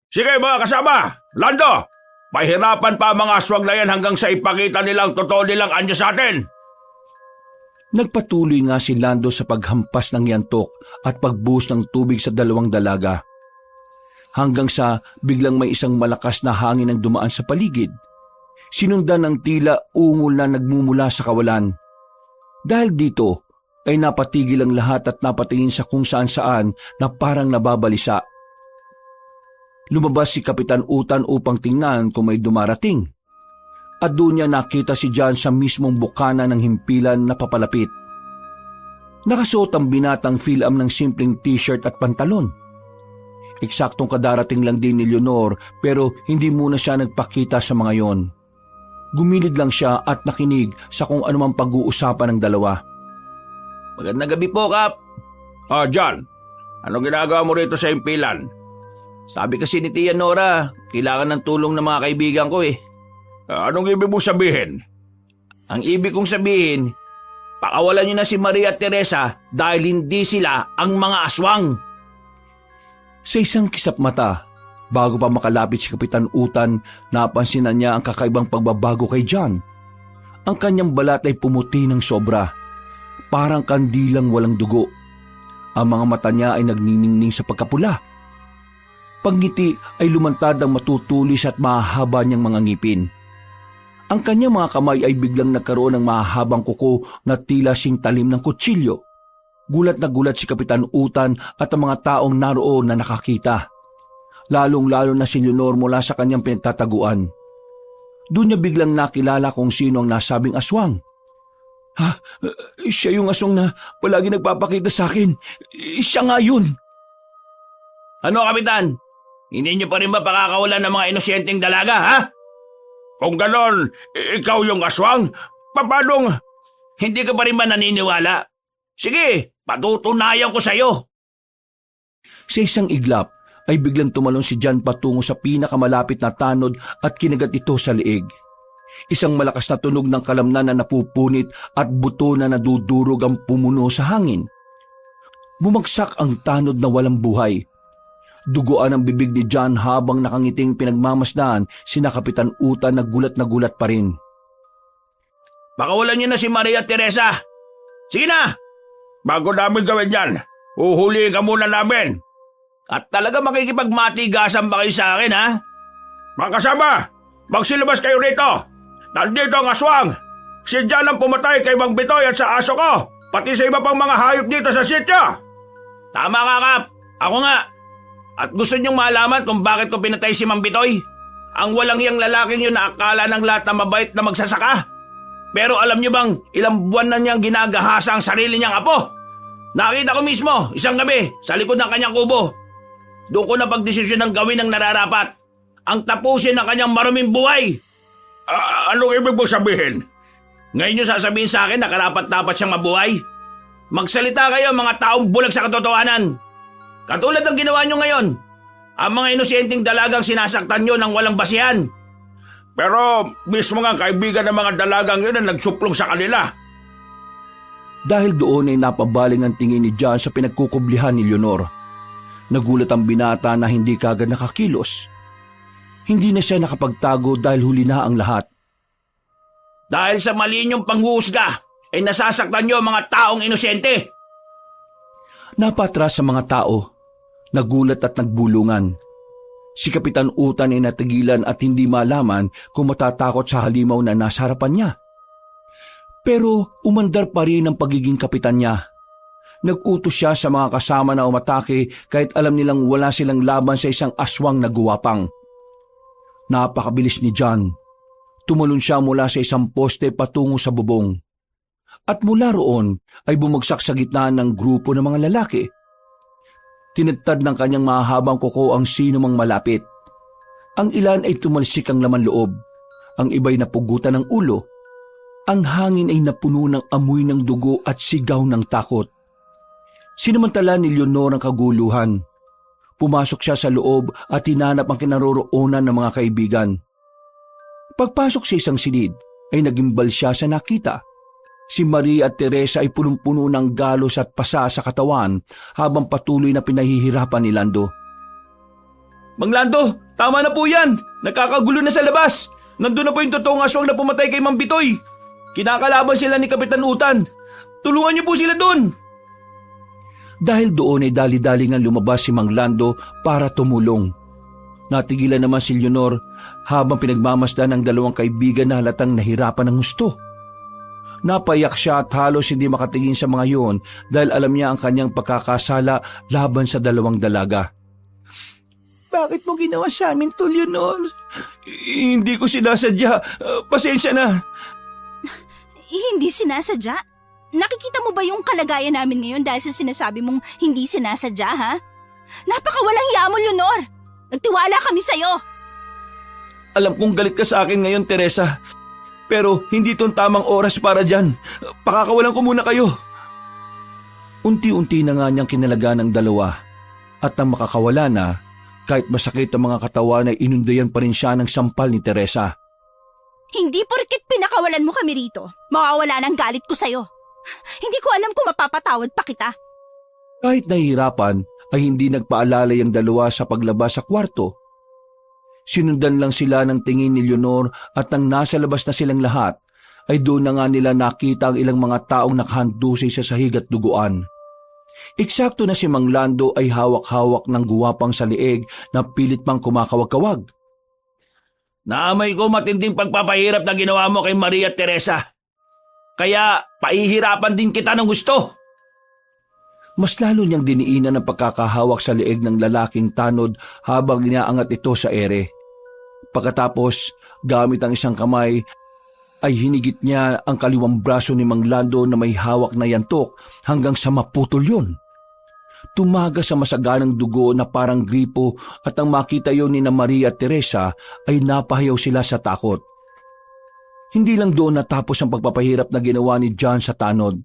Sige mga kasama, Lando! Mahirapan pa ang mga aswang na yan hanggang sa ipakita nilang totoo nilang anyo sa atin! Nagpatuloy nga si Lando sa paghampas ng yantok at pagbuhos ng tubig sa dalawang dalaga. Hanggang sa biglang may isang malakas na hangin ang dumaan sa paligid. Sinundan ng tila ungol na nagmumula sa kawalan. Dahil dito ay napatigil ang lahat at napatingin sa kung saan-saan na parang nababalisa. Lumabas si Kapitan Utan upang tingnan kung may dumarating. At doon niya nakita si John sa mismong bukana ng himpilan na papalapit. Nakasuot ang binatang Phil-Am ng simpleng t-shirt at pantalon. Eksaktong kadarating lang din ni Leonor pero hindi muna siya nagpakita sa mga yon. Gumilid lang siya at nakinig sa kung anumang pag-uusapan ng dalawa. Magandang gabi po, Kap. John, anong ginagawa mo rito sa impilan? Sabi kasi ni Tia Nora, kailangan ng tulong ng mga kaibigan ko Anong ibig mong sabihin? Ang ibig kong sabihin, pakawalan niyo na si Maria at Teresa dahil hindi sila ang mga aswang. Sa isang kisap mata, bago pa makalapit si Kapitan Utan, napansin na niya ang kakaibang pagbabago kay John. Ang kanyang balat ay pumuti ng sobra, parang kandilang walang dugo. Ang mga mata niya ay nagniningning sa pagkapula. Pagngiti ay lumantad ang matutulis at mahahaba niyang mga ngipin. Ang kanyang mga kamay ay biglang nagkaroon ng mahahabang kuko na tila sing talim ng kutsilyo. Gulat na gulat si Kapitan Utan at ang mga taong naroon na nakakita. Lalong-lalo na si Leonor mula sa kanyang pinagtataguan. Doon niya biglang nakilala kung sino ang nasabing aswang. Siya yung aswang na palagi nagpapakita sa akin. Siya nga yun. Ano, Kapitan? Hindi niyo pa rin ba pakakawalan ng mga inosyenteng dalaga, ha? Kung ganon, ikaw yung aswang? Paano? Hindi ka pa rin ba naniniwala? Sige, patutunayan ko sa'yo. Sa isang iglap ay biglang tumalon si John patungo sa pinakamalapit na tanod at kinagat ito sa liig. Isang malakas na tunog ng kalamnan na napupunit at buto na nadudurog ang pumuno sa hangin. Bumagsak ang tanod na walang buhay. Duguan ang bibig ni John habang nakangiting pinagmamasdan sina Kapitan Utan na gulat pa rin. Pakawalan niyo na si Maria Teresa. Sige na! Bago namin gawin yan, uhulihin ka muna namin. At talaga makikipagmatigasan ba kayo sa akin, ha? Mga kasama, magsilabas kayo rito. Nandito ang aswang. Si Jan ang pumatay kay Mang Bitoy at sa aso ko, pati sa iba pang mga hayop dito sa sityo. Tama ka, Kap. Ako nga. At gusto niyong malaman kung bakit ko pinatay si Mang Bitoy? Ang walang hiyang lalaking yun na akala ng lahat na mabait na magsasaka. Pero alam niyo bang ilang buwan na niyang ginagahasa ang sarili niyang apo? Nakita ko mismo, isang gabi, sa likod ng kanyang kubo. Doon ko napagdesisyon ng gawin ang nararapat. Ang tapusin ng kanyang maruming buhay. Anong ibig mo sabihin? Ngayon niyo sasabihin sa akin na karapat-dapat siyang mabuhay? Magsalita kayo mga taong bulag sa katotohanan. Katulad ng ginawa niyo ngayon. Ang mga inosyenteng dalagang sinasaktan niyo ng walang basihan. Pero mismo nga kaibigan ng mga dalagang yun na nagsuplong sa kanila. Dahil doon ay napabaling ang tingin ni John sa pinagkukublihan ni Leonor. Nagulat ang binata na hindi kagad nakakilos. Hindi na siya nakapagtago dahil huli na ang lahat. Dahil sa mali niyong panghuhusga, ay nasasaktan niyo ang mga taong inosyente. Napatras sa mga tao, nagulat at nagbulungan. Si Kapitan Utan ay natigilan at hindi malaman kung matatakot sa halimaw na nasa harapan niya. Pero umandar pa rin ang pagiging kapitan niya. Nag-utos siya sa mga kasama na umatake kahit alam nilang wala silang laban sa isang aswang na guwapang. Napakabilis ni John. Tumalon siya mula sa isang poste patungo sa bubong. At mula roon ay bumagsak sa gitna ng grupo ng mga lalaki. Tinadtad ng kanyang mahahabang kuko ang sino mang malapit. Ang ilan ay tumalsik ang laman loob. Ang iba'y napugutan ng ulo. Ang hangin ay napuno ng amoy ng dugo at sigaw ng takot. Sinamantala ni Leonor ang kaguluhan. Pumasok siya sa loob at hinanap ang kinaroroonan ng mga kaibigan. Pagpasok sa isang silid ay nagimbal siya sa nakita. Si Maria at Teresa ay punong-puno ng galos at pasa sa katawan habang patuloy na pinahihirapan ni Lando. Mang Lando, tama na po yan! Nakakagulo na sa labas! Nandun na po yung totoong aswang na pumatay kay Mang Bitoy! Kinakalaban sila ni Kapitan Utan! Tulungan niyo po sila dun! Dahil doon ay dali-dalingan lumabas si Mang Lando para tumulong. Natigilan naman si Leonor habang pinagmamasdan ng dalawang kaibigan na halatang nahirapan ng husto. Napayak siya at halos hindi makatingin sa mga yun dahil alam niya ang kanyang pagkakasala laban sa dalawang dalaga. Bakit mo ginawa sa amin to, Leonor? Hindi ko sinasadya. Pasensya na. Hindi sinasadya? Nakikita mo ba yung kalagayan namin ngayon dahil sa sinasabi mong hindi sinasadya, ha? Napakawalang hiya mo, Leonor! Nagtiwala kami sa'yo! Alam kong galit ka sa akin ngayon, Teresa. Pero hindi itong tamang oras para dyan. Pakakawalan ko muna kayo. Unti-unti na nga niyang kinalaga ng dalawa. At nang makakawala na, kahit masakit ang mga katawan ay inundayan pa rin siya ng sampal ni Teresa. Hindi porket pinakawalan mo kami rito, mawawala ng galit ko sa'yo. Hindi ko alam kung mapapatawad pa kita. Kahit nahihirapan, ay hindi nagpaalalay ang dalawa sa paglabas sa kwarto. Sinundan lang sila ng tingin ni Leonor at nang nasa labas na silang lahat, ay doon na nga nila nakita ang ilang mga taong nakahandusay sa sahig at duguan. Eksakto na si Mang Lando ay hawak-hawak ng guwapang sa liig na pilit pang kumakawag-kawag. Naamay ko matinding pagpapahirap na ginawa mo kay Maria at Teresa. Kaya paihirapan din kita ng gusto. Mas lalo niyang diniinan ang pagkakahawak sa leeg ng lalaking tanod habang inaangat ito sa ere. Pagkatapos, gamit ang isang kamay, ay hinigit niya ang kaliwang braso ni Mang Lando na may hawak na yantok hanggang sa maputol yun. Tumaga sa masaganang dugo na parang gripo at ang makita yun ni na Maria at Teresa ay napahayaw sila sa takot. Hindi lang doon natapos ang pagpapahirap na ginawa ni John sa tanod.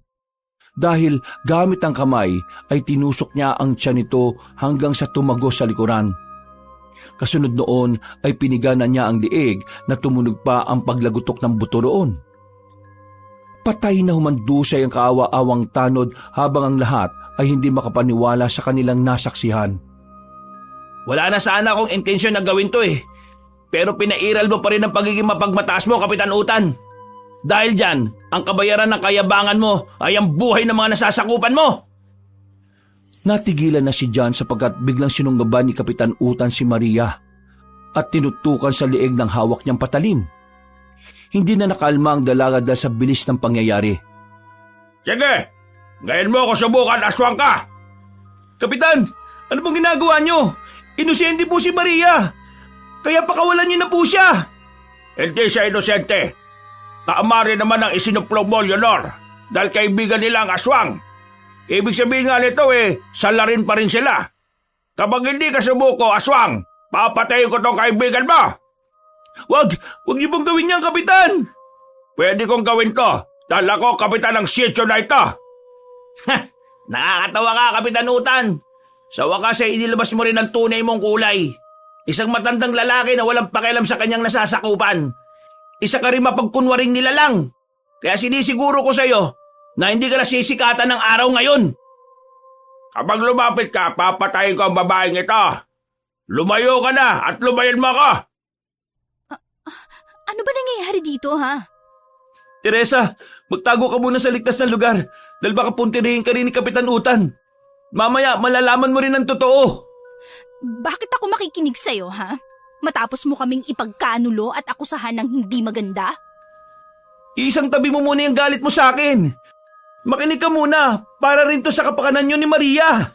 Dahil gamit ang kamay ay tinusok niya ang tiyan nito hanggang sa tumagos sa likuran. Kasunod noon ay piniganan niya ang liig na tumunog pa ang paglagutok ng buto roon. Patay na humandusay ang kaawa-awang tanod habang ang lahat ay hindi makapaniwala sa kanilang nasaksihan. Wala na sana akong intensyon na gawin to Pero pinairal mo pa rin ang pagiging mapagmataas mo, Kapitan Utan. Dahil dyan, ang kabayaran ng kayabangan mo ay ang buhay ng mga nasasakupan mo. Natigilan na si John sapagkat biglang sinunggaban ni Kapitan Utan si Maria at tinutukan sa lieg ng hawak niyang patalim. Hindi na nakalma ang dalaga dahil sa bilis ng pangyayari. Sige, ngayon mo ako subukan, aswang ka! Kapitan, ano pong ginagawa niyo? Inosente po si Maria. Kaya pakawalan niyo na po siya. Hindi siya inosente. Tama rin naman ang isinuplong mo, Leonor, dahil kaibigan nila ang aswang. Ibig sabihin nga nito salarin pa rin sila. Kapag hindi ka sumuko, aswang, papatayin ko tong kaibigan mo. Wag niyo pong gawin niyan, Kapitan. Pwede kong gawin to dahil ako kapitan ng sityo na ito. Nakakatawa ka, Kapitan Utan. Sa wakas ay inilabas mo rin ang tunay mong kulay. Isang matandang lalaki na walang pakialam sa kanyang nasasakupan. Isa ka rin mapagkunwaring nilalang. Kaya sinisiguro ko sa iyo na hindi ka nasisikatan ng araw ngayon. Kapag lumapit ka, papatayin ko ang babaeng ito. Lumayo ka na at lumayan mo ako. Ano ba nangyayari dito, ha? Teresa, magtago ka muna sa ligtas na lugar dahil baka puntirihin ka rin ni Kapitan Utan. Mamaya malalaman mo rin ang totoo. Bakit ako makikinig sa'yo, ha? Matapos mo kaming ipagkanulo at akusahan ng hindi maganda? Isang tabi mo muna yung galit mo sa akin. Makinig ka muna para rin to sa kapakanan nyo ni Maria.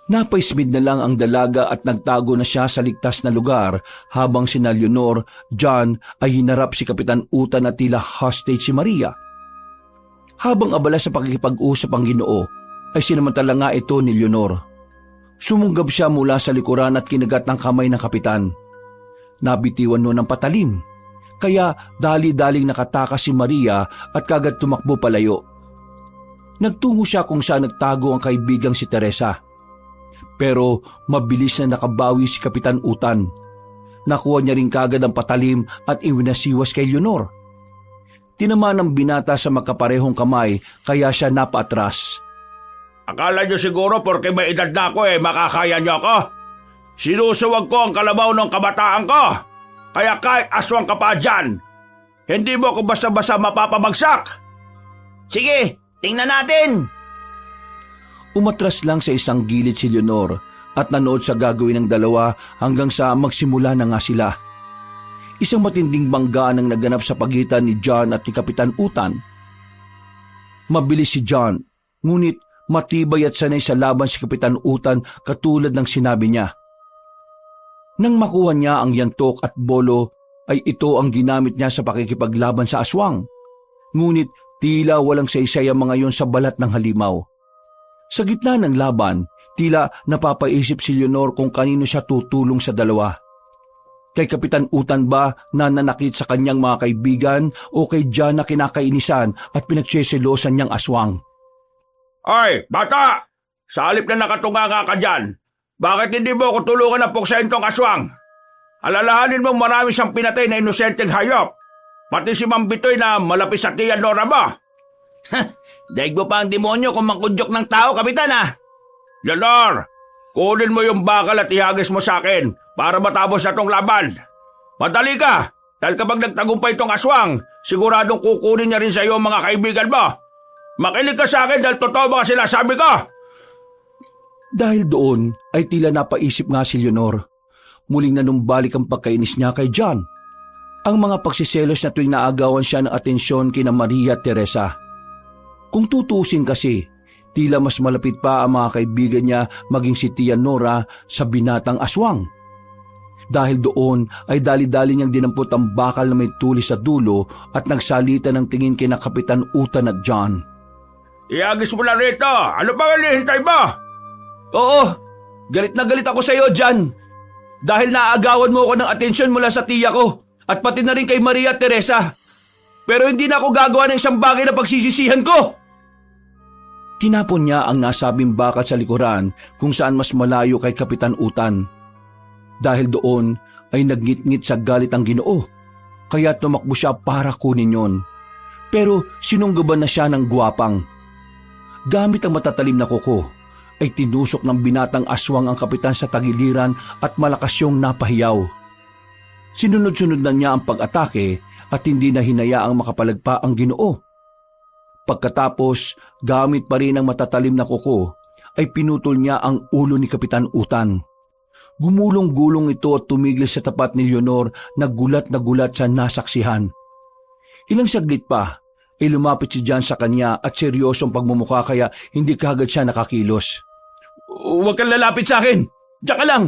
Napaismid na lang ang dalaga at nagtago na siya sa ligtas na lugar habang sina Leonor, John ay hinarap si Kapitan Utan at tila hostage si Maria. Habang abala sa pakikipag-usap ang Ginoo, ay sinamantala nga ito ni Leonor. Sumunggab siya mula sa likuran at kinagat ng kamay ng kapitan. Nabitiwan noon ng patalim, kaya dali-daling nakatakas si Maria at kagad tumakbo palayo. Nagtungo siya kung saan nagtago ang kaibigang si Teresa. Pero mabilis na nakabawi si Kapitan Utan. Nakuha niya rin kagad ang patalim at iwinasiwas kay Leonor. Tinamaan ng binata sa magkaparehong kamay kaya siya napaatras. Akala nyo siguro porque may edad na ako makakaya nyo ako? Sinusuwag ko ang kalabaw ng kabataan ko. Kaya kahit aswang ka pa dyan, hindi mo ako basta-basta mapapabagsak. Sige, tingnan natin. Umatras lang sa isang gilid si Leonor at nanood sa gagawin ng dalawa hanggang sa magsimula na nga sila. Isang matinding banggaan ang naganap sa pagitan ni John at ni Kapitan Utan. Mabilis si John, ngunit matibay at sanay sa laban si Kapitan Utan katulad ng sinabi niya. Nang makuha niya ang yantok at bolo, ay ito ang ginamit niya sa pakikipaglaban sa aswang. Ngunit tila walang saysay ang mga yon sa balat ng halimaw. Sa gitna ng laban, tila napapaisip si Leonor kung kanino siya tutulong sa dalawa. Kay Kapitan Utan ba na nanakit sa kanyang mga kaibigan o kay John na kinakainisan at pinagseselosan niyang aswang? Ay, bata! Sa halip na nakatunganga ka dyan, bakit hindi mo ako tulungan na puksain tong aswang? Alalahanin mong marami siyang pinatay na inosenteng hayop. Pati si Mang Bitoy na malapis sa tiyan Nora ba? Daig mo pa ang demonyo kung mangkudyok ng tao, Kapitan Leonor, kunin mo yung bakal at ihagis mo sa akin para matapos na tong laban. Madali ka, dahil kapag nagtagumpay tong aswang, siguradong kukunin niya rin sa iyo ang mga kaibigan mo. Makinig ka sa akin dahil totoo ba sila sabi ko? Dahil doon ay tila napaisip nga si Leonor. muling nanumbalik ang pagkainis niya kay John. Ang mga pagsiselos na tuwing naagawan siya ng atensyon kina Maria at Teresa. Kung tutusin kasi, tila mas malapit pa ang mga kaibigan niya maging si Tia Nora sa binatang aswang. Dahil doon ay dali-dali niyang dinampot ang bakal na may tulis sa dulo at nagsalita ng tingin kina Kapitan Utan at John. Iagis mo na rito! Ano pa hinihintay mo? Oo, galit na galit ako sa iyo, John. Dahil naaagawan mo ako ng atensyon mula sa tiya ko at pati na rin kay Maria at Teresa. Pero hindi na ako gagawa ng isang bagay na pagsisisihan ko. Tinapon niya ang nasabing bakal sa likuran kung saan mas malayo kay Kapitan Utan. Dahil doon ay nagngit-ngit sa galit ang Ginoo, kaya tumakbo siya para kunin yon. Pero sinunggaban na siya ng gwapang. Gamit ang matatalim na kuko, ay tinusok ng binatang aswang ang kapitan sa tagiliran at malakas siyang napahiyaw. Sinunod-sunod na niya ang pag-atake at hindi na hinayaang makapalagpa ang Ginoo. Pagkatapos, gamit pa rin ang matatalim na kuko, ay pinutol niya ang ulo ni Kapitan Utan. Gumulong-gulong ito at tumigil sa tapat ni Leonor na gulat sa nasaksihan. Ilang saglit pa, ay lumapit si John sa kanya at seryosong pagmumukha kaya hindi kaagad siya nakakilos. Huwag kang lalapit sa akin! Diyan ka lang!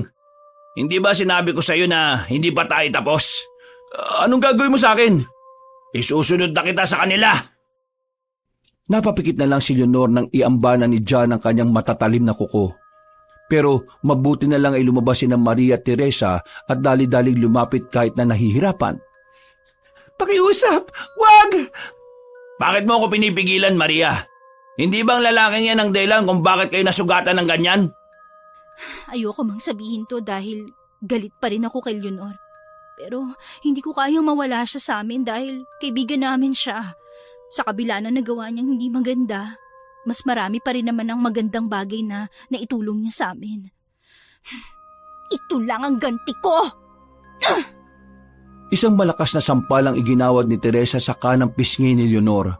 Hindi ba sinabi ko sa iyo na hindi pa tayo tapos? Anong gagawin mo sa akin? Isusunod na kita sa kanila! Napapikit na lang si Leonor nang iambana ni John ang kanyang matatalim na kuko. Pero mabuti na lang ay lumabas si Maria at Teresa at dali-daling lumapit kahit na nahihirapan. Pakiusap! Wag! Bakit mo ako pinipigilan, Maria? Hindi bang lalaking yan ang dahilan kung bakit kayo nasugatan ng ganyan? Ayoko mang sabihin to dahil galit pa rin ako kay Leonor. Pero hindi ko kayang mawala siya sa amin dahil kaibigan namin siya. Sa kabila na nagawa niyang hindi maganda, mas marami pa rin naman ang magandang bagay na naitulong niya sa amin. Ito lang ang ganti ko! Isang malakas na sampal ang iginawad ni Teresa sa kanang pisngi ni Leonor.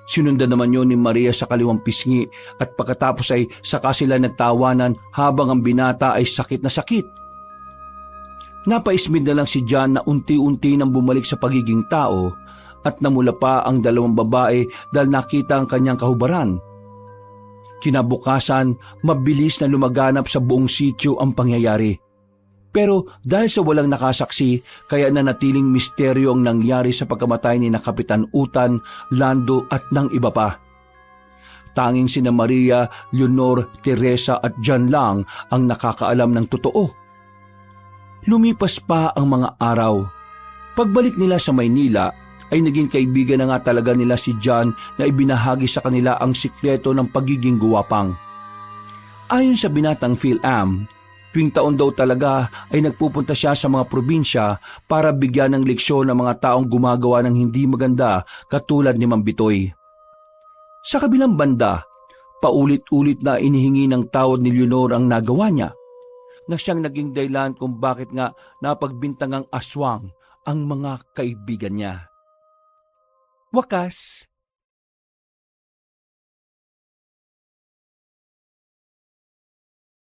Sinundan naman yon ni Maria sa kaliwang pisngi at pagkatapos ay saka sila nagtawanan habang ang binata ay sakit na sakit. Napaismid na lang si John na unti-unti nang bumalik sa pagiging tao at namula pa ang dalawang babae dahil nakita ang kanyang kahubaran. Kinabukasan, mabilis na lumaganap sa buong sitio ang pangyayari. Pero dahil sa walang nakasaksi, kaya nanatiling misteryo ang nangyari sa pagkamatay ni na Kapitan Utan, Lando at ng iba pa. Tanging sina Maria, Leonor, Teresa at John lang ang nakakaalam ng totoo. Lumipas pa ang mga araw. Pagbalik nila sa Maynila, ay naging kaibigan na nga talaga nila si John na ibinahagi sa kanila ang sikreto ng pagiging guwapang. Ayon sa binatang Phil-Am, tuwing taon daw talaga ay nagpupunta siya sa mga probinsya para bigyan ng leksyon ang mga taong gumagawa ng hindi maganda katulad ni Mang Bitoy. Sa kabilang banda, paulit-ulit na inihingi ng tawad ni Leonor ang nagawa niya, na siyang naging dahilan kung bakit nga napagbintangang aswang ang mga kaibigan niya. Wakas,